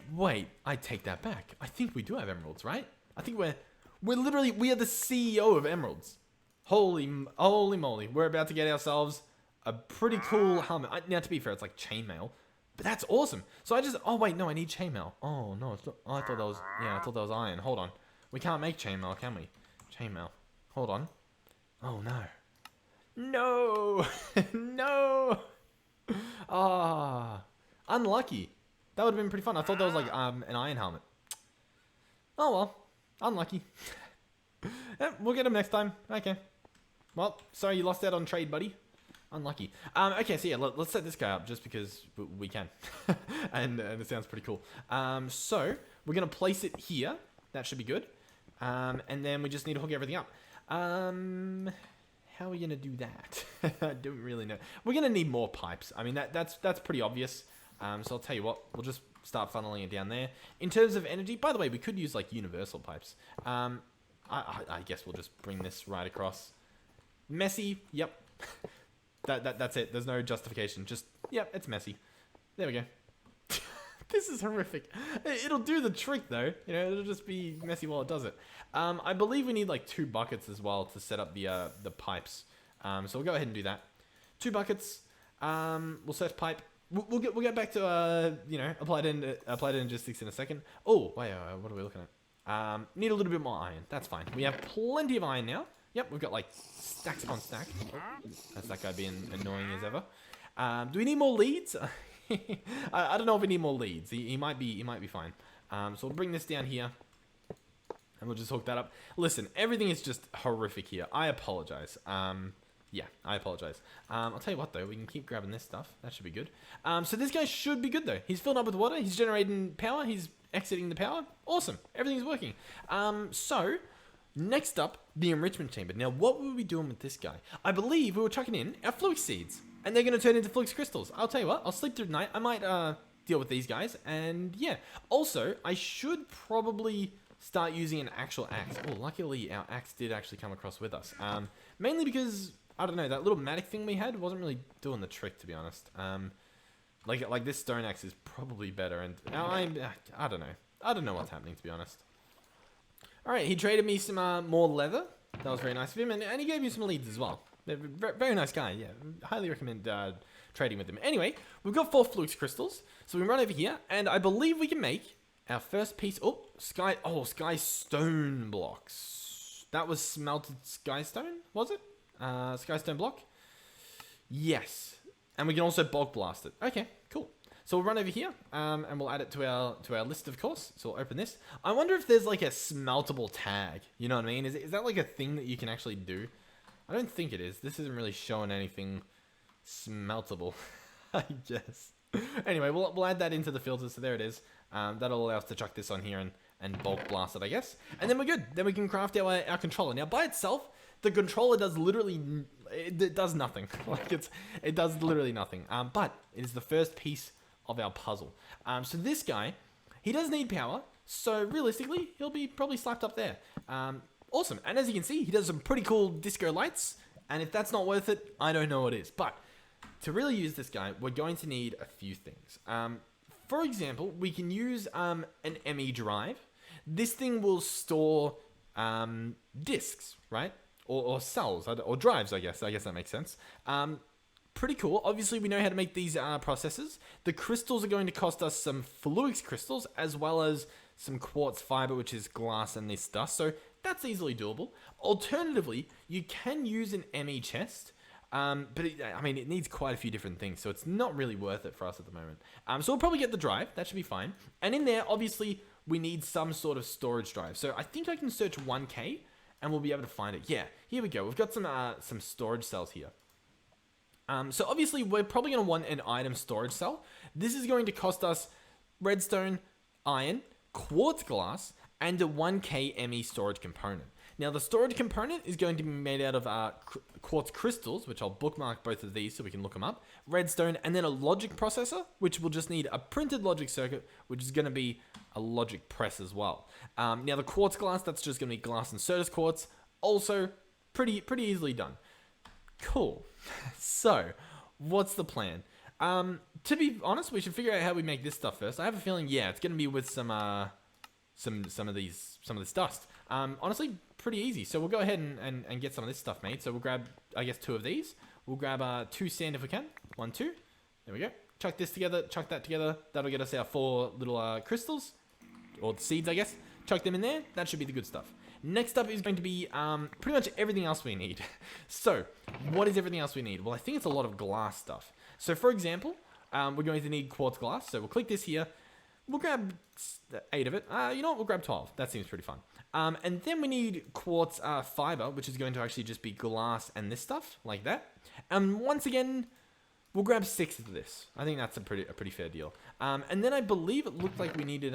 I take that back. I think we do have emeralds, right? I think we are the CEO of emeralds. Holy moly. We're about to get ourselves a pretty cool helmet. Now, to be fair, it's like chainmail, but that's awesome. So oh wait, no, I need chainmail. Oh no, it's not, I thought that was iron. Hold on. We can't make chainmail, can we? Chainmail. Hold on. Oh no. No! No! Unlucky. That would have been pretty fun. I thought that was like an iron helmet. Oh well. Unlucky. We'll get him next time. Okay. Well, sorry you lost out on trade, buddy. Unlucky. Okay, so yeah, let's set this guy up just because we can. and it sounds pretty cool. So, we're going to place it here. That should be good. And then we just need to hook everything up. How are we going to do that? I don't really know. We're going to need more pipes. I mean, that's pretty obvious. So I'll tell you what, we'll just start funneling it down there. In terms of energy, by the way, we could use like universal pipes. I guess we'll just bring this right across. Messy, yep. That's it. There's no justification. Just, yep, it's messy. There we go. This is horrific. It'll do the trick though. You know, it'll just be messy while it does it. I believe we need like 2 buckets as well to set up the pipes. So we'll go ahead and do that. 2 buckets. We'll set pipe. We'll get back to applied energistics in a second. Oh wait, what are we looking at? Need a little bit more iron. That's fine. We have plenty of iron now. Yep, we've got like stacks upon stack. Oh, that's that guy being annoying as ever. Do we need more leads? I don't know if we need more leads. He might be fine. So we'll bring this down here, and we'll just hook that up. Listen, everything is just horrific here. I apologize. Yeah, I apologize. I'll tell you what though, we can keep grabbing this stuff. That should be good. So this guy should be good though. He's filled up with water. He's generating power. He's exiting the power. Awesome. Everything's working. So next up, the enrichment chamber. Now, what were we doing with this guy? I believe we were chucking in our flux seeds. And they're going to turn into flux crystals. I'll tell you what, I'll sleep through the night. I might deal with these guys. And yeah, also, I should probably start using an actual axe. Oh, luckily our axe did actually come across with us. Mainly because, I don't know, that little matic thing we had wasn't really doing the trick, to be honest. Like this stone axe is probably better. And I don't know. I don't know what's happening, to be honest. Alright, he traded me some more leather. That was very nice of him. And he gave me some leads as well. Very nice guy, yeah. Highly recommend trading with him. Anyway, we've got 4 flux crystals. So we can run over here, and I believe we can make our first piece. Sky stone blocks. That was smelted sky stone, was it? Skystone block. Yes. And we can also bulk blast it. Okay, cool. So we'll run over here, and we'll add it to our list, of course. So we'll open this. I wonder if there's like a smeltable tag. You know what I mean? Is that like a thing that you can actually do? I don't think it is. This isn't really showing anything smeltable, I guess. Anyway, we'll add that into the filter. So there it is. That'll allow us to chuck this on here and bulk blast it, I guess. And then we're good. Then we can craft our controller. Now, by itself, the controller does literally... It does nothing. Like it does literally nothing. But it is the first piece of our puzzle. So this guy, he does need power. So realistically, he'll be probably slapped up there. Awesome. And as you can see, he does some pretty cool disco lights. And if that's not worth it, I don't know what is. But to really use this guy, we're going to need a few things. For example, we can use an ME drive. This thing will store disks, right? Or cells, or drives, I guess. I guess that makes sense. Pretty cool. Obviously, we know how to make these processors. The crystals are going to cost us some fluix crystals, as well as some quartz fiber, which is glass and this dust. So that's easily doable. Alternatively, you can use an ME chest. But it needs quite a few different things, so it's not really worth it for us at the moment. So we'll probably get the drive. That should be fine. And in there, obviously, we need some sort of storage drive. So I think I can search 1K, and we'll be able to find it. Yeah, here we go. We've got some storage cells here. So obviously, we're probably going to want an item storage cell. This is going to cost us redstone, iron, quartz glass, and a 1K ME storage component. Now, the storage component is going to be made out of quartz crystals, which I'll bookmark both of these so we can look them up, redstone, and then a logic processor, which will just need a printed logic circuit, which is going to be a logic press as well. Now, the quartz glass, that's just going to be glass and Certus quartz, also pretty easily done. Cool. So, what's the plan? To be honest, we should figure out how we make this stuff first. I have a feeling, yeah, it's going to be with some of this dust. Honestly, pretty easy. So we'll go ahead and get some of this stuff made. So we'll grab, I guess, 2 of these. We'll grab 2 sand if we can. 1, 2. There we go. Chuck this together. Chuck that together. That'll get us our 4 little crystals. Or seeds, I guess. Chuck them in there. That should be the good stuff. Next up is going to be pretty much everything else we need. So, what is everything else we need? Well, I think it's a lot of glass stuff. So, for example, we're going to need quartz glass. So, we'll click this here. We'll grab 8 of it. You know what? We'll grab 12. That seems pretty fun. And then we need quartz fiber, which is going to actually just be glass and this stuff, like that. And once again, we'll grab 6 of this. I think that's a pretty fair deal. And then I believe it looked like we needed,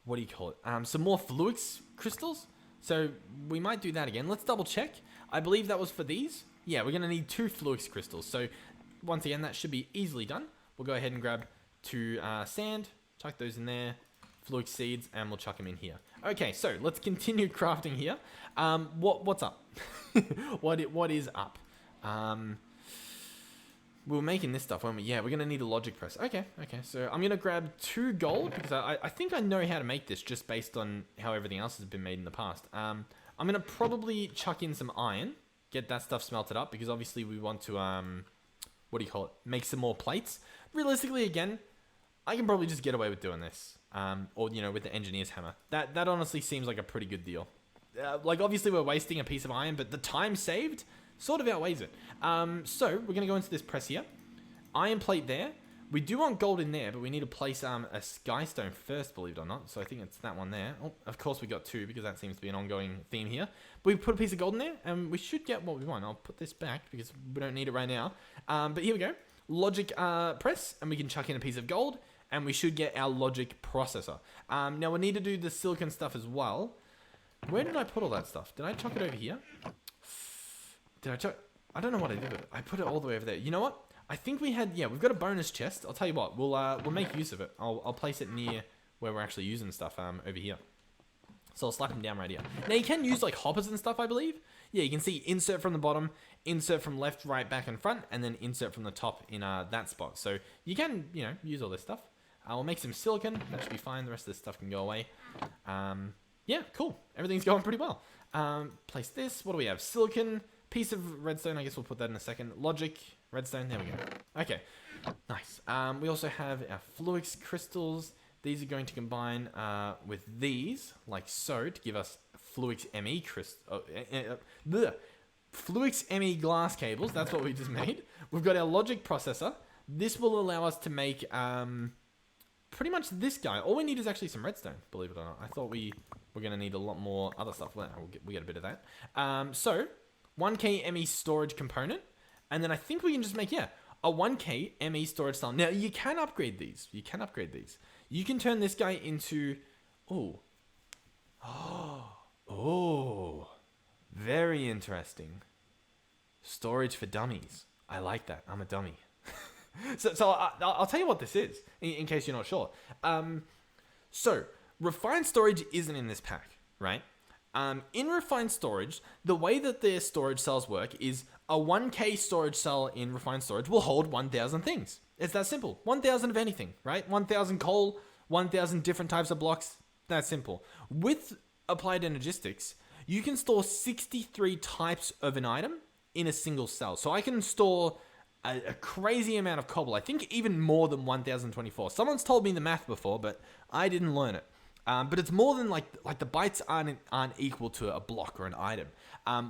what do you call it? Some more fluix crystals. So we might do that again. Let's double check. I believe that was for these. Yeah, we're going to need 2 fluix crystals. So once again, that should be easily done. We'll go ahead and grab 2 sand, chuck those in there, fluix seeds, and we'll chuck them in here. Okay, so let's continue crafting here. What's up? what is up? We were making this stuff, weren't we? Yeah, we're going to need a logic press. Okay. So I'm going to grab 2 gold, because I think I know how to make this just based on how everything else has been made in the past. I'm going to probably chuck in some iron, get that stuff smelted up, because obviously we want to, make some more plates. Realistically, again, I can probably just get away with doing this. Or, with the engineer's hammer. That honestly seems like a pretty good deal. Obviously we're wasting a piece of iron, but the time saved sort of outweighs it. So we're going to go into this press here. Iron plate there. We do want gold in there, but we need to place a skystone first, believe it or not. So I think it's that one there. Oh, of course we got 2, because that seems to be an ongoing theme here. We put a piece of gold in there, and we should get what we want. I'll put this back, because we don't need it right now. But here we go. Logic press, and we can chuck in a piece of gold, and we should get our logic processor. Now we need to do the silicon stuff as well. Where did I put all that stuff? Did I chuck it over here? I don't know what I did with it. I put it all the way over there. You know what? I think we've got a bonus chest. I'll tell you what, we'll make use of it. I'll place it near where we're actually using stuff over here. So I'll slap them down right here. Now you can use like hoppers and stuff, I believe. Yeah, you can see insert from the bottom, insert from left, right, back, and front, and then insert from the top in that spot. So you can, use all this stuff. I'll make some silicon. That should be fine. The rest of this stuff can go away. Yeah, cool. Everything's going pretty well. Place this. What do we have? Silicon, piece of redstone. I guess we'll put that in a second. Logic, redstone. There we go. Okay, nice. We also have our fluix crystals. These are going to combine with these, like so, to give us fluix ME crystal. Fluix ME glass cables. That's what we just made. We've got our logic processor. This will allow us to make pretty much this guy. All we need is actually some redstone, believe it or not. I thought we were going to need a lot more other stuff. Well, we get a bit of that. So 1K ME storage component. And then I think we can just make, a 1K ME storage cell. Now, you can upgrade these. You can turn this guy into... Oh, very interesting. Storage for dummies. I like that. I'm a dummy. So I'll tell you what this is, in case you're not sure. So, refined storage isn't in this pack, right? In refined storage, the way that their storage cells work is a 1K storage cell in refined storage will hold 1,000 things. It's that simple. 1,000 of anything, right? 1,000 coal, 1,000 different types of blocks. That's simple. With applied energistics, you can store 63 types of an item in a single cell. So I can store a crazy amount of cobble. I think even more than 1,024. Someone's told me the math before, but I didn't learn it. But it's more than like the bytes aren't equal to a block or an item,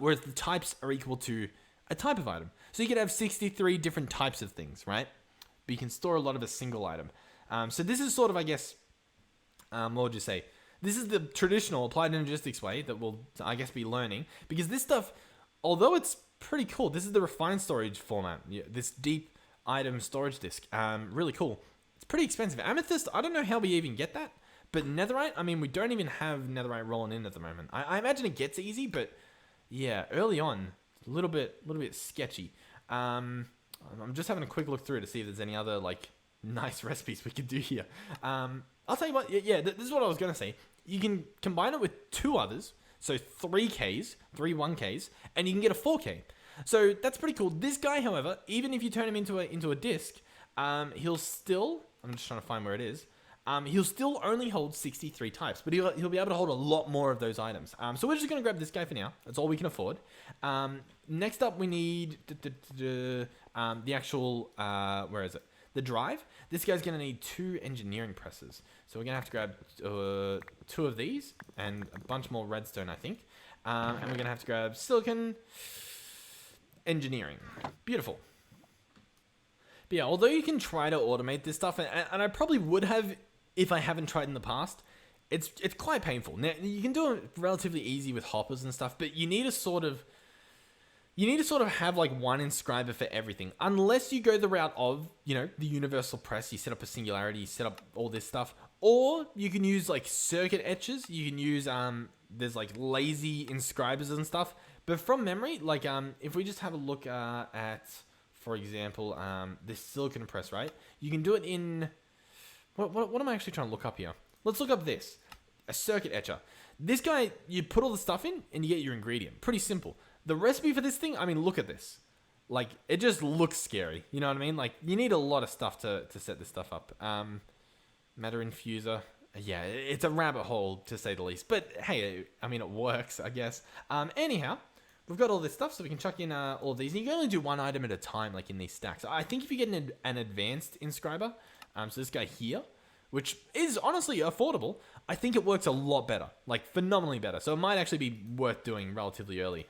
whereas the types are equal to a type of item. So you could have 63 different types of things, right? But you can store a lot of a single item. So this is sort of, I guess, what would you say? This is the traditional applied energistics way that we'll, I guess, be learning. Because this stuff, although it's pretty cool, this is the refined storage format. This deep item storage disk. Really cool. It's pretty expensive. Amethyst, I don't know how we even get that. But netherite, I mean, we don't even have netherite rolling in at the moment. I imagine it gets easy, but yeah, early on, a little bit sketchy. I'm just having a quick look through to see if there's any other like nice recipes we could do here. I'll tell you what. Yeah, this is what I was gonna say. You can combine it with two others, so 3Ks, 3 1Ks, and you can get a 4K. So that's pretty cool. This guy, however, even if you turn him into a disc, he'll still. I'm just trying to find where it is. He'll still only hold 63 types, but he'll be able to hold a lot more of those items. So we're just going to grab this guy for now. That's all we can afford. Next up, we need the actual, where is it? The drive. This guy's going to need 2 engineering presses. So we're going to have to grab 2 of these and a bunch more redstone, I think. And we're going to have to grab silicon engineering. Beautiful. But yeah, although you can try to automate this stuff, and I probably would have if I haven't tried in the past, it's quite painful. Now, you can do it relatively easy with hoppers and stuff, but you need to sort of have like one inscriber for everything, unless you go the route of, the universal press. You set up a singularity, you set up all this stuff, or you can use like circuit etchers. You can use there's like lazy inscribers and stuff. But from memory, like if we just have a look at, for example, this silicon press, right? You can do it in... What am I actually trying to look up here? Let's look up this. A circuit etcher. This guy, you put all the stuff in and you get your ingredient. Pretty simple. The recipe for this thing, I mean, look at this. Like, it just looks scary. You know what I mean? Like, you need a lot of stuff to set this stuff up. Matter infuser. Yeah, it's a rabbit hole, to say the least. But, hey, I mean, it works, I guess. Anyhow... We've got all this stuff, so we can chuck in all of these. And you can only do one item at a time, like in these stacks. I think if you get an advanced inscriber, so this guy here, which is honestly affordable, I think it works a lot better, like phenomenally better. So it might actually be worth doing relatively early.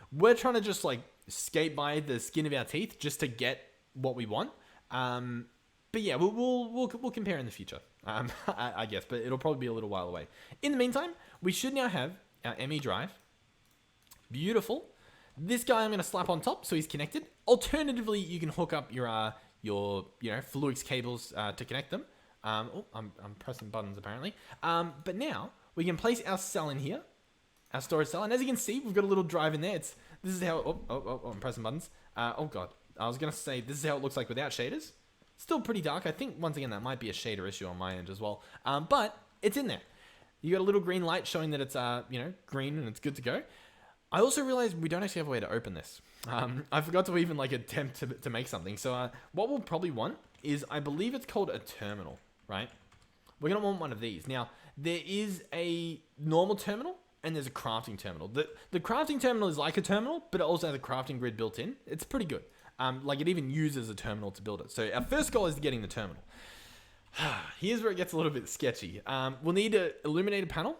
We're trying to just like skate by the skin of our teeth just to get what we want. But yeah, we'll compare in the future, I guess. But it'll probably be a little while away. In the meantime, we should now have our ME drive. Beautiful. This guy I'm going to slap on top so he's connected. Alternatively, you can hook up your Fluix cables to connect them. I'm pressing buttons apparently. But now we can place our cell in here, our storage cell, and as you can see, we've got a little drive in there. This is how. I'm pressing buttons. Oh god, I was going to say this is how it looks like without shaders. Still pretty dark. I think once again that might be a shader issue on my end as well. But it's in there. You got a little green light showing that it's green and it's good to go. I also realized we don't actually have a way to open this. I forgot to even like attempt to make something. So what we'll probably want is, I believe it's called a terminal, right? We're going to want one of these. Now, there is a normal terminal and there's a crafting terminal. The crafting terminal is like a terminal, but it also has a crafting grid built in. It's pretty good. Like it even uses a terminal to build it. So our first goal is getting the terminal. Here's where it gets a little bit sketchy. We'll need an illuminated panel.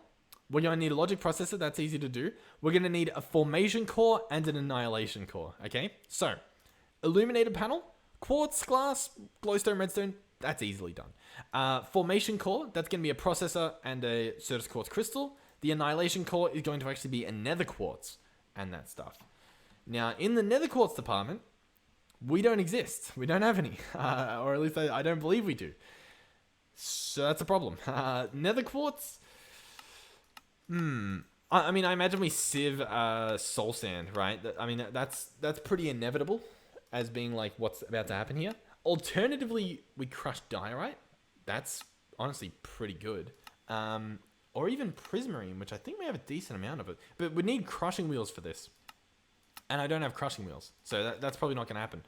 We're going to need a logic processor. That's easy to do. We're going to need a formation core and an annihilation core. Okay, so illuminated panel, quartz, glass, glowstone, redstone. That's easily done. Formation core, that's going to be a processor and a Certus quartz crystal. The annihilation core is going to actually be a nether quartz and that stuff. Now, in the nether quartz department, we don't exist. We don't have any. Or at least I don't believe we do. So that's a problem. Nether quartz. I mean, I imagine we sieve soul sand, right? I mean, that's pretty inevitable as being like what's about to happen here. Alternatively, we crush diorite. That's honestly pretty good. Or even prismarine, which I think we have a decent amount of it. But we need crushing wheels for this. And I don't have crushing wheels. So that's probably not going to happen.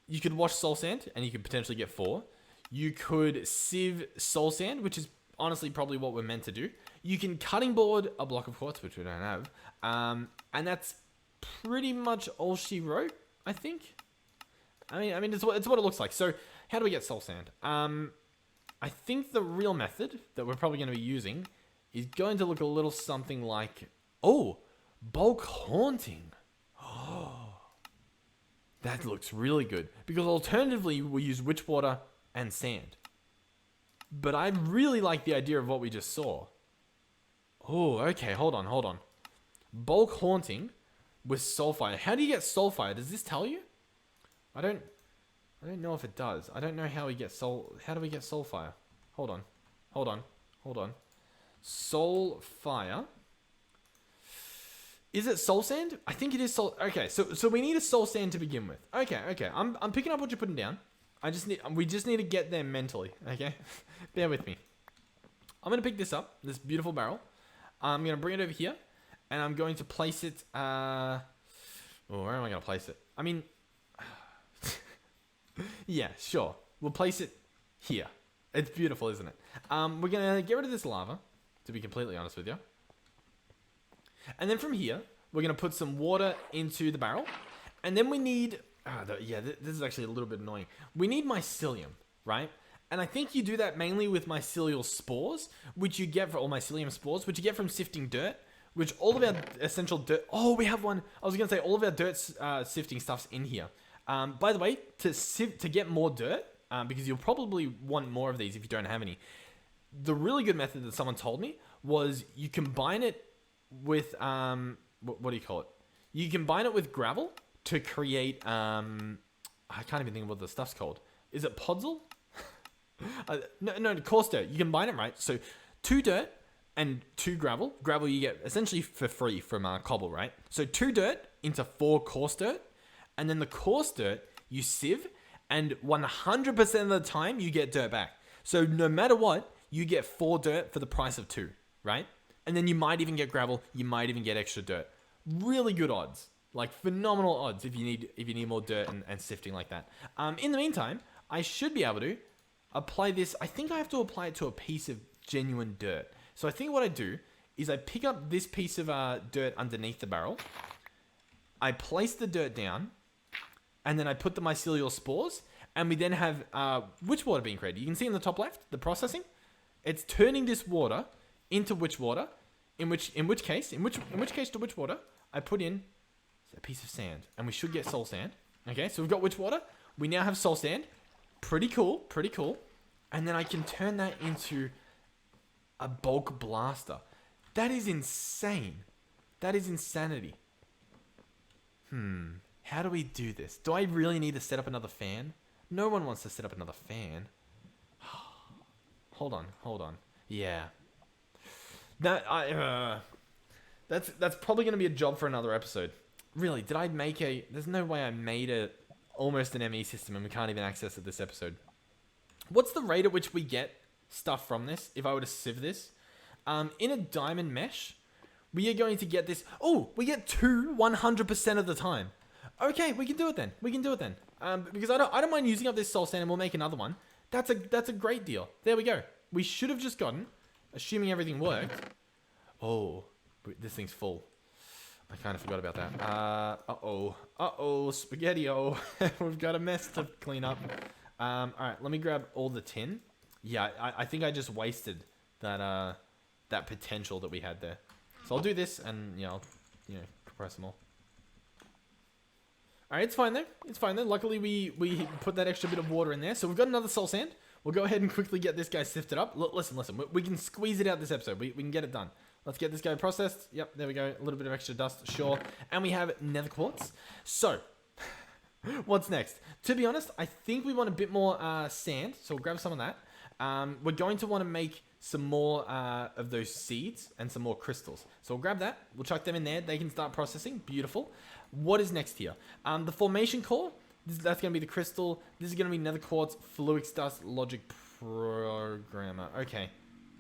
You could wash soul sand, and you could potentially get 4. You could sieve soul sand, which is honestly probably what we're meant to do. You can cutting board a block of quartz, which we don't have. And that's pretty much all she wrote, I think. I mean, it's what it looks like. So how do we get soul sand? I think the real method that we're probably going to be using is going to look a little something like, bulk haunting. That looks really good. Because alternatively, we use witch water and sand. But I really like the idea of what we just saw. Oh, okay, hold on. Bulk haunting with soulfire. How do you get soulfire? Does this tell you? I don't know if it does. I don't know how we get how do we get soulfire? Hold on. Soulfire. Is it soul sand? I think it is soul. Okay, so we need a soul sand to begin with. Okay. I'm picking up what you're putting down. We just need to get there mentally. Okay, bear with me. I'm gonna pick this up, this beautiful barrel. I'm gonna bring it over here, and I'm going to place it. Where am I gonna place it? I mean, yeah, sure. We'll place it here. It's beautiful, isn't it? We're gonna get rid of this lava, to be completely honest with you. And then from here, we're going to put some water into the barrel. And then we need... this is actually a little bit annoying. We need mycelium, right? And I think you do that mainly with mycelial spores, which you get from... Or mycelium spores, which you get from sifting dirt, which all of our essential dirt... Oh, we have one. I was going to say all of our dirt sifting stuff's in here. By the way, to get more dirt, because you'll probably want more of these if you don't have any, the really good method that someone told me was you combine it with what do you call it? You combine it with gravel to create I can't even think of what the stuff's called. Is it podzol? No, coarse dirt. You combine it, right? So 2 dirt and 2 gravel. Gravel you get essentially for free from cobble, right? So 2 dirt into 4 coarse dirt, and then the coarse dirt you sieve, and 100% of the time you get dirt back. So no matter what, you get 4 dirt for the price of 2, right? And then you might even get gravel. You might even get extra dirt. Really good odds, like phenomenal odds if you need more dirt and sifting like that. In the meantime, I should be able to apply this. I think I have to apply it to a piece of genuine dirt. So I think what I do is I pick up this piece of dirt underneath the barrel. I place the dirt down, and then I put the mycelial spores, and we then have witch water being created. You can see in the top left the processing. It's turning this water into witch water, in which case to witch water, I put in a piece of sand, and we should get soul sand. Okay, so we've got witch water. We now have soul sand. Pretty cool. And then I can turn that into a bulk blaster. That is insane. That is insanity. How do we do this? Do I really need to set up another fan? No one wants to set up another fan. Hold on. Yeah. That's probably going to be a job for another episode. Really, did I make there's no way I made almost an ME system and we can't even access it this episode. What's the rate at which we get stuff from this if I were to sieve this? In a diamond mesh, we are going to get this. Oh, we get 2 100% of the time. Okay, we can do it then. Because I don't mind using up this soul sand and we'll make another one. That's a great deal. There we go. We should have just gotten, assuming everything worked. Oh, this thing's full. I kind of forgot about that. Uh-oh, spaghetti-o. We've got a mess to clean up. All right, let me grab all the tin. Yeah, I think I just wasted that that potential that we had there. So I'll do this and, I'll, compress them all. Alright, it's fine there. It's fine there. Luckily, we put that extra bit of water in there. So we've got another soul sand. We'll go ahead and quickly get this guy sifted up. Listen. We can squeeze it out this episode. We can get it done. Let's get this guy processed. Yep, there we go. A little bit of extra dust, sure. And we have nether quartz. So, what's next? To be honest, I think we want a bit more sand. So we'll grab some of that. We're going to want to make some more of those seeds and some more crystals. So we'll grab that. We'll chuck them in there. They can start processing. Beautiful. What is next here? The formation core. That's going to be the crystal. This is going to be nether quartz, fluix dust, logic programmer. Okay.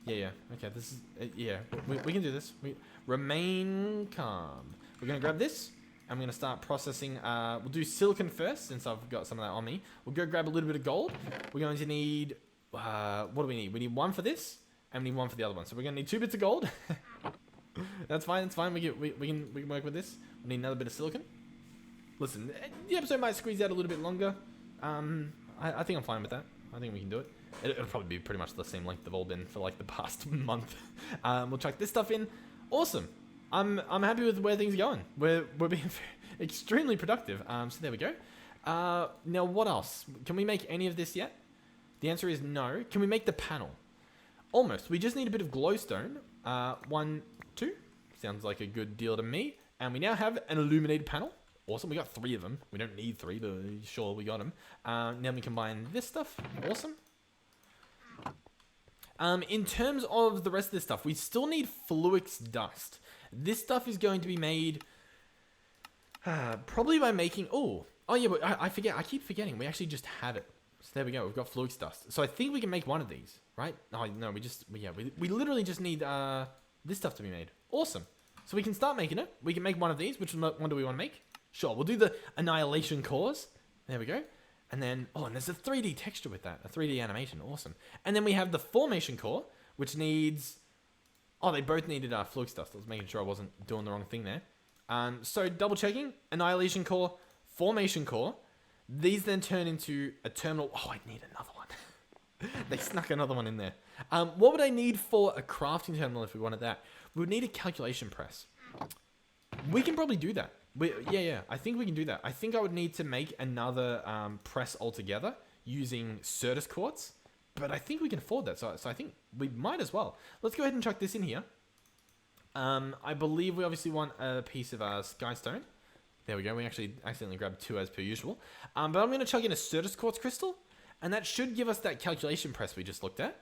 Yeah. Okay, this is... yeah, we can do this. Remain calm. We're going to grab this. I'm going to start processing. We'll do silicon first, since I've got some of that on me. We'll go grab a little bit of gold. We're going to need... what do we need? We need one for this, and we need one for the other one. So we're going to need 2 bits of gold. That's fine. We can work with this. We need another bit of silicon. Listen, the episode might squeeze out a little bit longer. I think I'm fine with that. I think we can do it. It'll probably be pretty much the same length they've all been for like the past month. We'll chuck this stuff in. Awesome. I'm happy with where things are going. We're being extremely productive. So there we go. Now what else? Can we make any of this yet? The answer is no. Can we make the panel? Almost. We just need a bit of glowstone. 1, 2. Sounds like a good deal to me. And we now have an illuminated panel. Awesome. We got 3 of them. We don't need 3, but sure, we got them. Now we combine this stuff. Awesome. In terms of the rest of this stuff, we still need fluix dust. This stuff is going to be made probably by making... Oh yeah, but I forget. I keep forgetting. We actually just have it. So there we go. We've got fluix dust. So I think we can make one of these, right? Oh, no, we literally just need this stuff to be made. Awesome. So we can start making it. We can make one of these. Which one do we want to make? Sure, we'll do the annihilation cores. There we go. And then, and there's a 3D texture with that. A 3D animation. Awesome. And then we have the formation core, which needs... Oh, they both needed fluix dust. I was making sure I wasn't doing the wrong thing there. So double checking. Annihilation core, formation core. These then turn into a terminal. Oh, I need another one. They snuck another one in there. What would I need for a crafting terminal if we wanted that? We would need a calculation press. We can probably do that. Yeah, I think we can do that. I think I would need to make another press altogether using Certus quartz, but I think we can afford that. So I think we might as well. Let's go ahead and chuck this in here. I believe we obviously want a piece of skystone. There we go. We actually accidentally grabbed 2 as per usual. But I'm going to chuck in a Certus quartz crystal, and that should give us that calculation press we just looked at.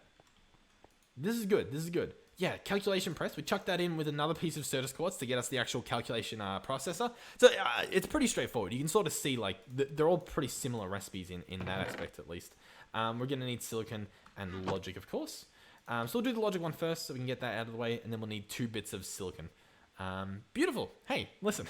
This is good. Yeah, calculation press. We chuck that in with another piece of Certus quartz to get us the actual calculation processor. So it's pretty straightforward. You can sort of see like they're all pretty similar recipes in that aspect at least. We're going to need silicon and logic, of course. So we'll do the logic one first so we can get that out of the way, and then we'll need 2 bits of silicon. Beautiful. Hey, listen.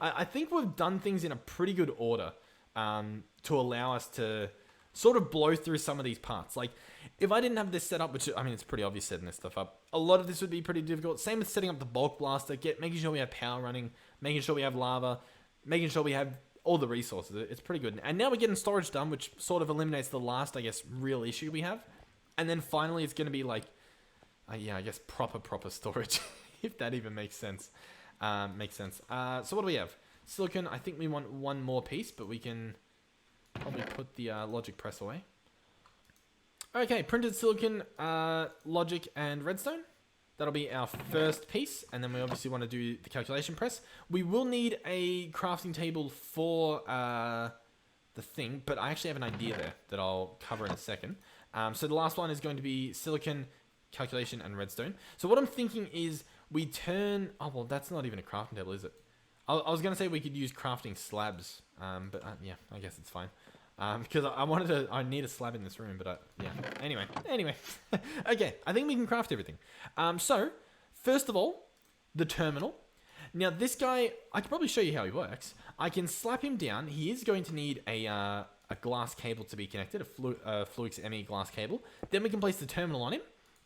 I think we've done things in a pretty good order to allow us to sort of blow through some of these parts. Like, if I didn't have this set up, which, I mean, it's pretty obvious setting this stuff up, a lot of this would be pretty difficult. Same with setting up the bulk blaster, making sure we have power running, making sure we have lava, making sure we have all the resources. It's pretty good. And now we're getting storage done, which sort of eliminates the last, I guess, real issue we have. And then finally, it's going to be like, yeah, I guess proper storage, if that even makes sense. Makes sense. So what do we have? Silicon, I think we want 1 more piece, but we can probably put the logic press away. Okay, printed silicon, logic, and redstone. That'll be our first piece, and then we obviously want to do the calculation press. We will need a crafting table for the thing, but I actually have an idea there that I'll cover in a second. So the last one is going to be silicon, calculation, and redstone. So what I'm thinking is we turn... Oh, well, that's not even a crafting table, is it? I was going to say we could use crafting slabs, but yeah, I guess it's fine. Because I need a slab in this room, but yeah. Anyway. Okay, I think we can craft everything. So, first of all, the terminal. Now, this guy, I can probably show you how he works. I can slap him down. He is going to need a glass cable to be connected, a Fluix ME glass cable. Then we can place the terminal on him,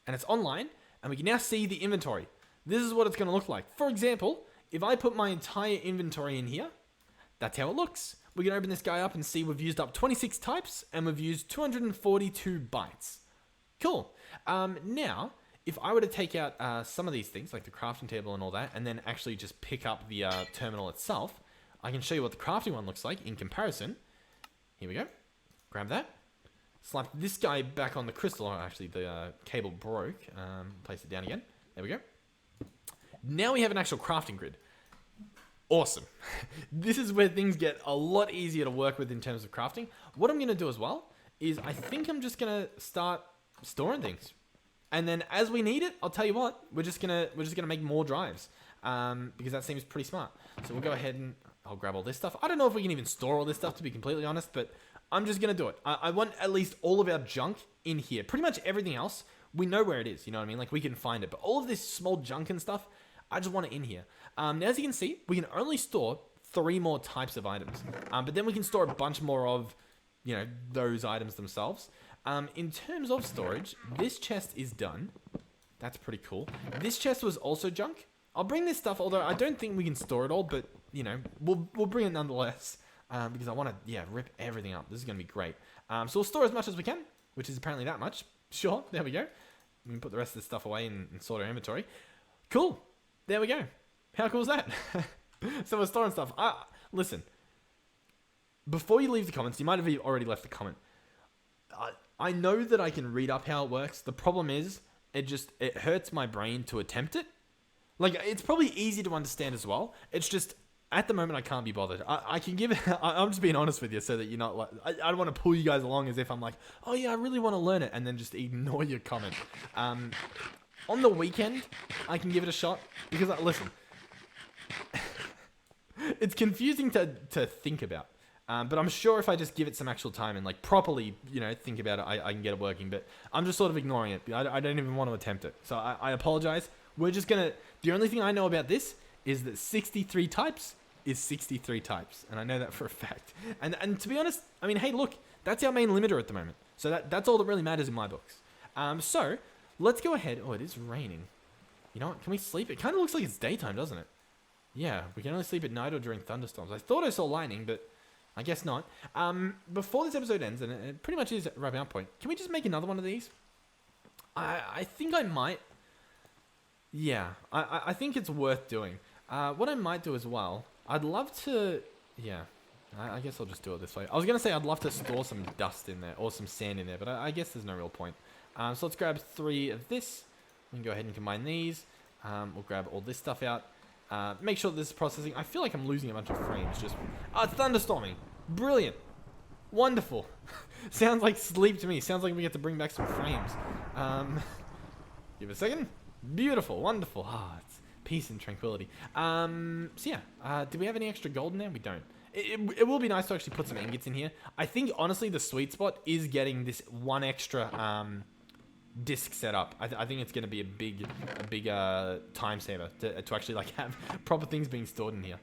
and it's online, and we can now see the inventory. This is what it's going to look like. For example, if I put my entire inventory in here, that's how it looks. We can open this guy up and see we've used up 26 types and we've used 242 bytes. Cool. Now, if I were to take out some of these things, like the crafting table and all that, and then actually just pick up the terminal itself, I can show you what the crafting one looks like in comparison. Here we go. Grab that. Slap this guy back on the crystal. Oh, actually, the cable broke. Place it down again. There we go. Now we have an actual crafting grid. Awesome. This is where things get a lot easier to work with in terms of crafting. What I'm going to do as well is I think I'm just going to start storing things. And then as we need it, I'll tell you what, we're just gonna make more drives. Because that seems pretty smart. So we'll go ahead and I'll grab all this stuff. I don't know if we can even store all this stuff, to be completely honest, but I'm just going to do it. I want at least all of our junk in here. Pretty much everything else, we know where it is, you know what I mean? Like, we can find it. But all of this small junk and stuff, I just want it in here. Now, as you can see, we can only store 3 more types of items. But then we can store a bunch more of, you know, those items themselves. In terms of storage, this chest is done. That's pretty cool. This chest was also junk. I'll bring this stuff, although I don't think we can store it all, but, you know, we'll bring it nonetheless. Because I want to, yeah, rip everything up. This is going to be great. So we'll store as much as we can, which is apparently that much. Sure, there we go. We can put the rest of this stuff away and sort our inventory. Cool. There we go. How cool is that? So we're storing stuff. Listen, before you leave the comments, you might have already left a comment. I know that I can read up how it works. The problem is, it hurts my brain to attempt it. Like, it's probably easy to understand as well. It's just, at the moment, I can't be bothered. I can give it... I'm just being honest with you so that you're not like... I don't want to pull you guys along as if I'm like, oh yeah, I really want to learn it, and then just ignore your comment. On the weekend, I can give it a shot, because, listen, it's confusing to think about. But I'm sure if I just give it some actual time and, like, properly, you know, think about it, I can get it working. But I'm just sort of ignoring it. I don't even want to attempt it. So I apologize. We're just going to... The only thing I know about this is that 63 types is 63 types. And I know that for a fact. And to be honest, I mean, hey, look, that's our main limiter at the moment. So that's all that really matters in my books. So let's go ahead. Oh, it is raining. You know what? Can we sleep? It kind of looks like it's daytime, doesn't it? Yeah, we can only sleep at night or during thunderstorms. I thought I saw lightning, but I guess not. Before this episode ends, and it pretty much is at wrapping up point, can we just make another one of these? I think I might. Yeah, I think it's worth doing. What I might do as well, I'd love to... Yeah, I guess I'll just do it this way. I was going to say I'd love to store some dust in there, or some sand in there, but I guess there's no real point. So let's grab 3 of this. We can go ahead and combine these. We'll grab all this stuff out. Make sure that this is processing. I feel like I'm losing a bunch of frames. Just... Oh, it's thunderstorming. Brilliant. Wonderful. Sounds like sleep to me. Sounds like we get to bring back some frames. Give it a second. Beautiful. Wonderful. Ah, it's peace and tranquility. So yeah. Do we have any extra gold in there? We don't. It will be nice to actually put some ingots in here. I think, honestly, the sweet spot is getting this 1 extra disc set up. I think it's going to be a big time saver to actually like have proper things being stored in here.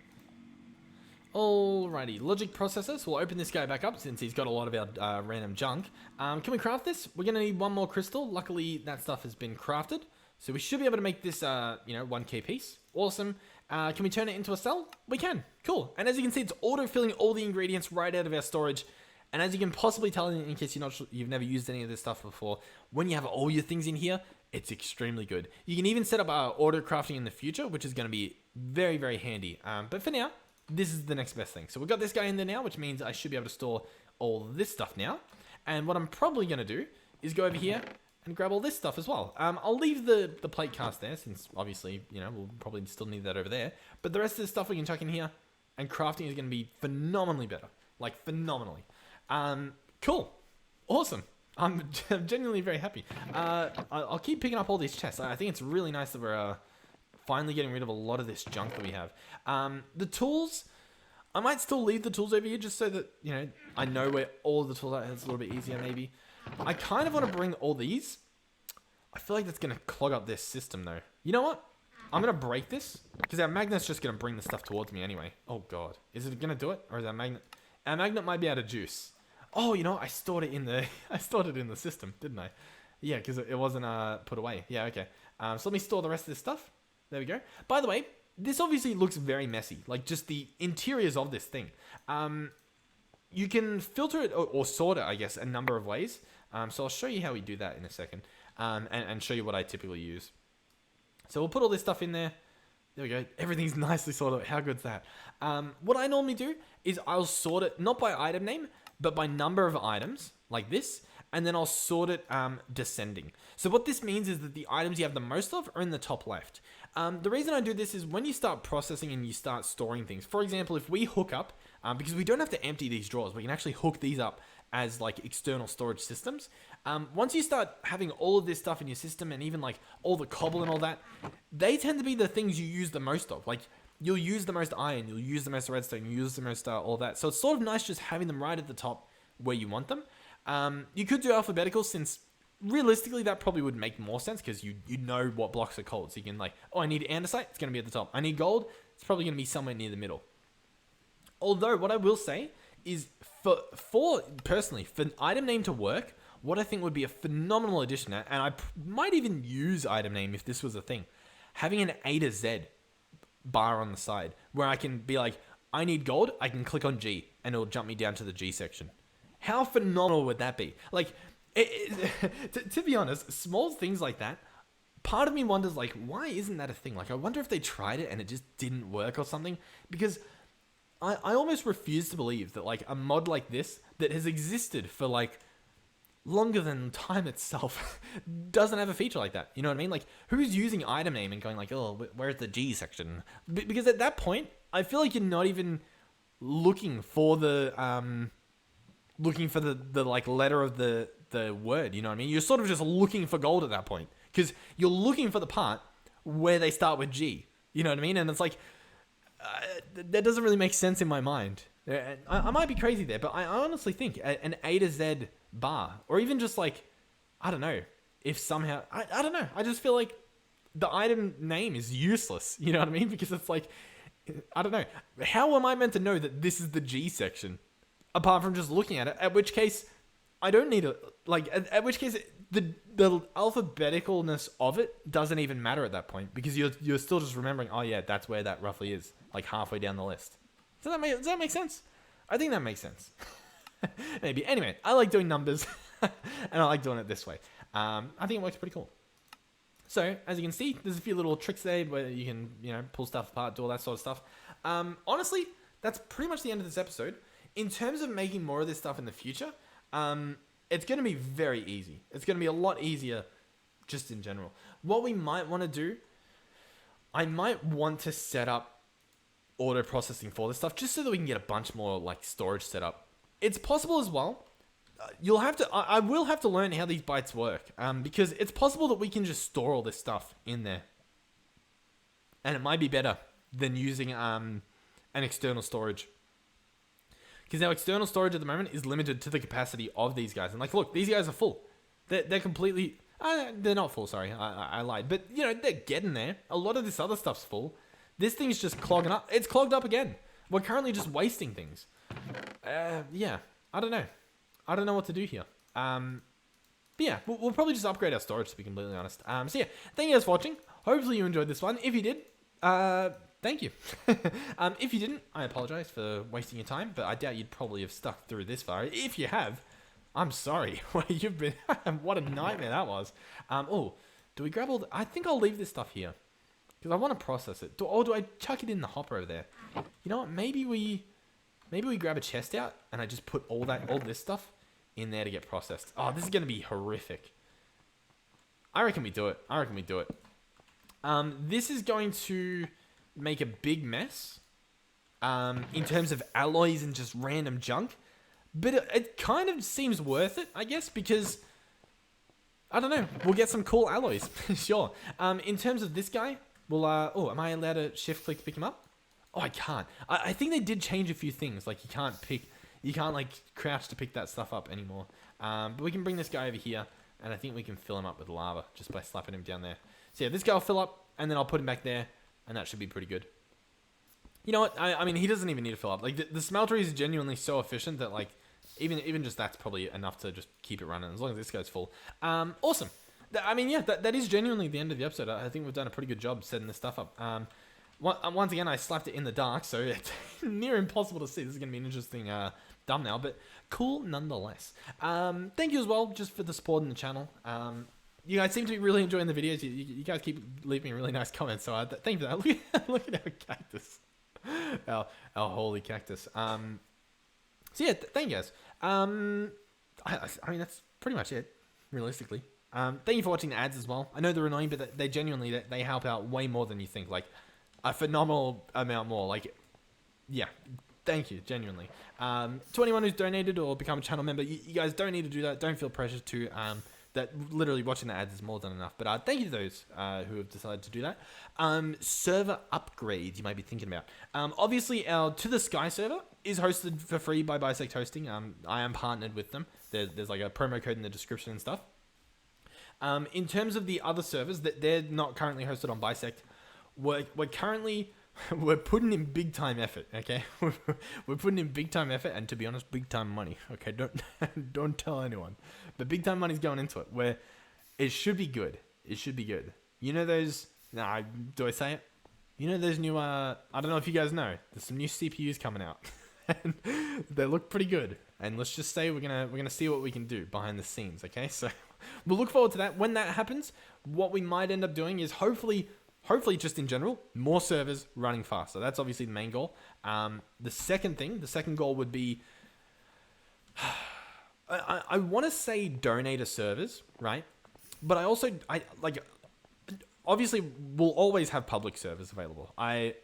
Alrighty, logic processors. We'll open this guy back up since he's got a lot of our random junk. Can we craft this? We're going to need 1 more crystal. Luckily, that stuff has been crafted. So we should be able to make this, 1k piece. Awesome. Can we turn it into a cell? We can. Cool. And as you can see, it's auto-filling all the ingredients right out of our storage. And as you can possibly tell, in case you've never used any of this stuff before, when you have all your things in here, it's extremely good. You can even set up auto crafting in the future, which is going to be very, very handy. But for now, this is the next best thing. So we've got this guy in there now, which means I should be able to store all this stuff now. And what I'm probably going to do is go over here and grab all this stuff as well. I'll leave the plate cast there, since obviously, we'll probably still need that over there. But the rest of the stuff we can chuck in here, and crafting is going to be phenomenally better. Like, phenomenally. Cool. Awesome. I'm genuinely very happy. I'll keep picking up all these chests. I think it's really nice that we're finally getting rid of a lot of this junk that we have. The tools, I might still leave the tools over here just so that, I know where all of the tools are. It's a little bit easier maybe. I kind of want to bring all these. I feel like that's going to clog up this system though. You know what? I'm going to break this because our magnet's just going to bring the stuff towards me anyway. Oh God. Is it going to do it? Or is our magnet... Our magnet might be out of juice. Oh, I stored it in the system, didn't I? Yeah, because it wasn't put away. Yeah, okay. So let me store the rest of this stuff. There we go. By the way, this obviously looks very messy. Like, just the interiors of this thing. You can filter it or sort it, I guess, a number of ways. So I'll show you how we do that in a second. and show you what I typically use. So we'll put all this stuff in there. There we go. Everything's nicely sorted. How good's that? What I normally do is I'll sort it not by item name, but by number of items, like this, and then I'll sort it descending. So what this means is that the items you have the most of are in the top left. The reason I do this is when you start processing and you start storing things. For example, if we hook up, because we don't have to empty these drawers, we can actually hook these up as like external storage systems. Once you start having all of this stuff in your system and even like all the cobble and all that, they tend to be the things you use the most of. Like you'll use the most iron, you'll use the most redstone, you'll use the most all that. So it's sort of nice just having them right at the top where you want them. You could do alphabetical since realistically that probably would make more sense because you know what blocks are called. So you can like, oh, I need andesite, it's going to be at the top. I need gold, it's probably going to be somewhere near the middle. Although what I will say is for personally, for an item name to work, what I think would be a phenomenal addition, and I might even use item name if this was a thing, having an A to Z bar on the side where I can be like, I need gold, I can click on G and it'll jump me down to the G section. How phenomenal would that be? Like, to be honest, small things like that, part of me wonders, like, why isn't that a thing? Like, I wonder if they tried it and it just didn't work or something, because I almost refuse to believe that, like, a mod like this that has existed for, like, longer than time itself doesn't have a feature like that. You know what I mean? Like, who's using item name and going like, oh, where's the G section? Because at that point, I feel like you're not even looking for the like letter of the word. You know what I mean? You're sort of just looking for gold at that point because you're looking for the part where they start with G. You know what I mean? And it's like that doesn't really make sense in my mind. I might be crazy there, but I honestly think an A to Z bar, or even just like, I don't know, if somehow, I don't know, I just feel like the item name is useless, you know what I mean? Because it's like, I don't know, how am I meant to know that this is the G section, apart from just looking at it, at which case, I don't need it, like, at which case, the alphabeticalness of it doesn't even matter at that point, because you're still just remembering, oh yeah, that's where that roughly is, like halfway down the list. Does that make sense? I think that makes sense. Maybe. Anyway, I like doing numbers, and I like doing it this way. I think it works pretty cool. So, as you can see, there's a few little tricks there where you can, you know, pull stuff apart, do all that sort of stuff. Honestly, that's pretty much the end of this episode. In terms of making more of this stuff in the future, it's going to be very easy. It's going to be a lot easier just in general. What we might want to do, I might want to set up auto processing for this stuff just so that we can get a bunch more like storage set up. It's possible as well. I will have to learn how these bytes work because it's possible that we can just store all this stuff in there, and it might be better than using an external storage, because our external storage at the moment is limited to the capacity of these guys. And like, look, these guys are full. They're completely. They're not full. Sorry, I lied. But you know, they're getting there. A lot of this other stuff's full. This thing's just clogging up. It's clogged up again. We're currently just wasting things. Yeah, I don't know. I don't know what to do here. But yeah, we'll probably just upgrade our storage, to be completely honest. So yeah, thank you guys for watching. Hopefully you enjoyed this one. If you did, thank you. If you didn't, I apologize for wasting your time, but I doubt you'd probably have stuck through this far. If you have, I'm sorry. You've been. What a nightmare that was. Oh, do we grab all I think I'll leave this stuff here, because I want to process it. Or do I chuck it in the hopper over there? You know what? Maybe we grab a chest out and I just put all this stuff in there to get processed. Oh, this is going to be horrific. I reckon we do it. This is going to make a big mess in terms of alloys and just random junk. But it kind of seems worth it, I guess, because, I don't know, we'll get some cool alloys. Sure. In terms of this guy, we'll, am I allowed to shift click to pick him up? Oh, I can't. I think they did change a few things. Like, you can't like crouch to pick that stuff up anymore. But we can bring this guy over here, and I think we can fill him up with lava just by slapping him down there. So yeah, this guy will fill up, and then I'll put him back there, and that should be pretty good. You know what? I mean, he doesn't even need to fill up. Like, the smelter is genuinely so efficient that, like, even just that's probably enough to just keep it running, as long as this guy's full. Awesome. I mean, yeah, that is genuinely the end of the episode. I think we've done a pretty good job setting this stuff up. Once again, I slapped it in the dark, so it's near impossible to see. This is going to be an interesting thumbnail, but cool nonetheless. Thank you as well, just for the support in the channel. you guys seem to be really enjoying the videos. You guys keep leaving really nice comments, so thank you for that. Look at our cactus, our holy cactus. So yeah, thank you guys. I mean that's pretty much it, realistically. Thank you for watching the ads as well. I know they're annoying, but they genuinely they help out way more than you think. Like a phenomenal amount more. Like, yeah. Thank you, genuinely. To anyone who's donated or become a channel member, you guys don't need to do that. Don't feel pressured to. That literally watching the ads is more than enough. But thank you to those who have decided to do that. Server upgrades you might be thinking about. Obviously, our To The Sky server is hosted for free by Bisect Hosting. I am partnered with them. There's like a promo code in the description and stuff. In terms of the other servers, they're not currently hosted on Bisect. We're currently... We're putting in big time effort, okay? We're putting in big time effort, and to be honest, big time money. Okay, don't tell anyone, but big time money's going into it. Where it should be good. It should be good. You know those? Nah, do I say it? You know those new? I don't know if you guys know. There's some new CPUs coming out, and they look pretty good. And let's just say we're gonna see what we can do behind the scenes. Okay, so we'll look forward to that. When that happens, what we might end up doing is hopefully just in general, more servers running faster. That's obviously the main goal. The second goal would be, I want to say donator servers, right? But obviously we'll always have public servers available. I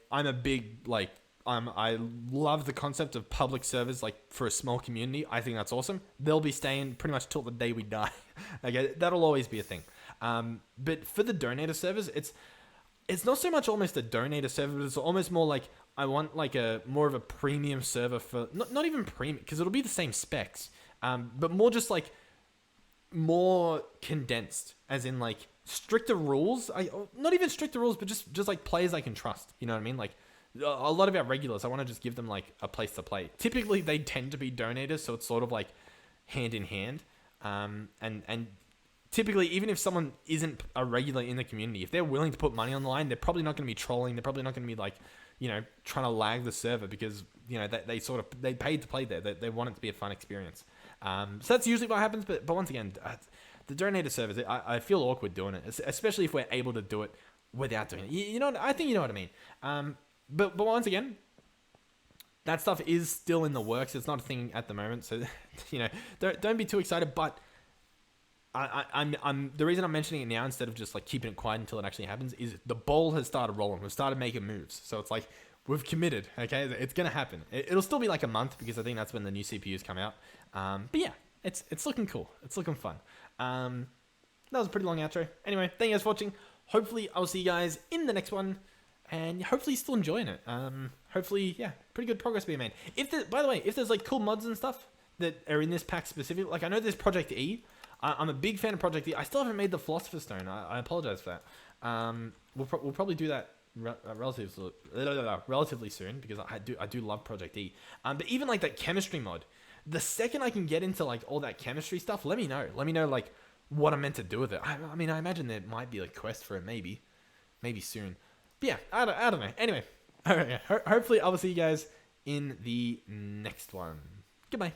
love the concept of public servers, like for a small community. I think that's awesome. They'll be staying pretty much till the day we die. Okay, that'll always be a thing. But for the donator servers, it's not so much almost a donator server, but it's almost more like I want like a more of a premium server for not even premium because it'll be the same specs, but more just like more condensed, as in like stricter rules. Not even stricter rules, but just like players I can trust. You know what I mean? Like a lot of our regulars, I want to just give them like a place to play. Typically, they tend to be donators, so it's sort of like hand in hand, and. Typically, even if someone isn't a regular in the community, if they're willing to put money on the line, they're probably not going to be trolling. They're probably not going to be like, trying to lag the server because, they paid to play there. They want it to be a fun experience. So that's usually what happens. But once again, the donator servers, I feel awkward doing it, especially if we're able to do it without doing it. I think you know what I mean. But once again, that stuff is still in the works. It's not a thing at the moment. So, don't be too excited. But I'm the reason I'm mentioning it now instead of just like keeping it quiet until it actually happens is the ball has started rolling. We've started making moves. So it's like we've committed. Okay, it's gonna happen. It'll still be like a month because I think that's when the new CPUs come out. But yeah, it's looking cool. It's looking fun. That was a pretty long outro. Anyway, thank you guys for watching. Hopefully I'll see you guys in the next one, and hopefully you're still enjoying it. Hopefully, yeah, pretty good progress being made. By the way, if there's like cool mods and stuff that are in this pack specifically, like I know there's Project E. I'm a big fan of Project E. I still haven't made the Philosopher's Stone. I apologize for that. We'll probably do that relatively soon because I do love Project E. But even like that chemistry mod, the second I can get into like all that chemistry stuff, let me know. Let me know like what I'm meant to do with it. I mean, I imagine there might be a quest for it, maybe soon. But yeah, I don't know. Anyway, all right. Hopefully, I will see you guys in the next one. Goodbye.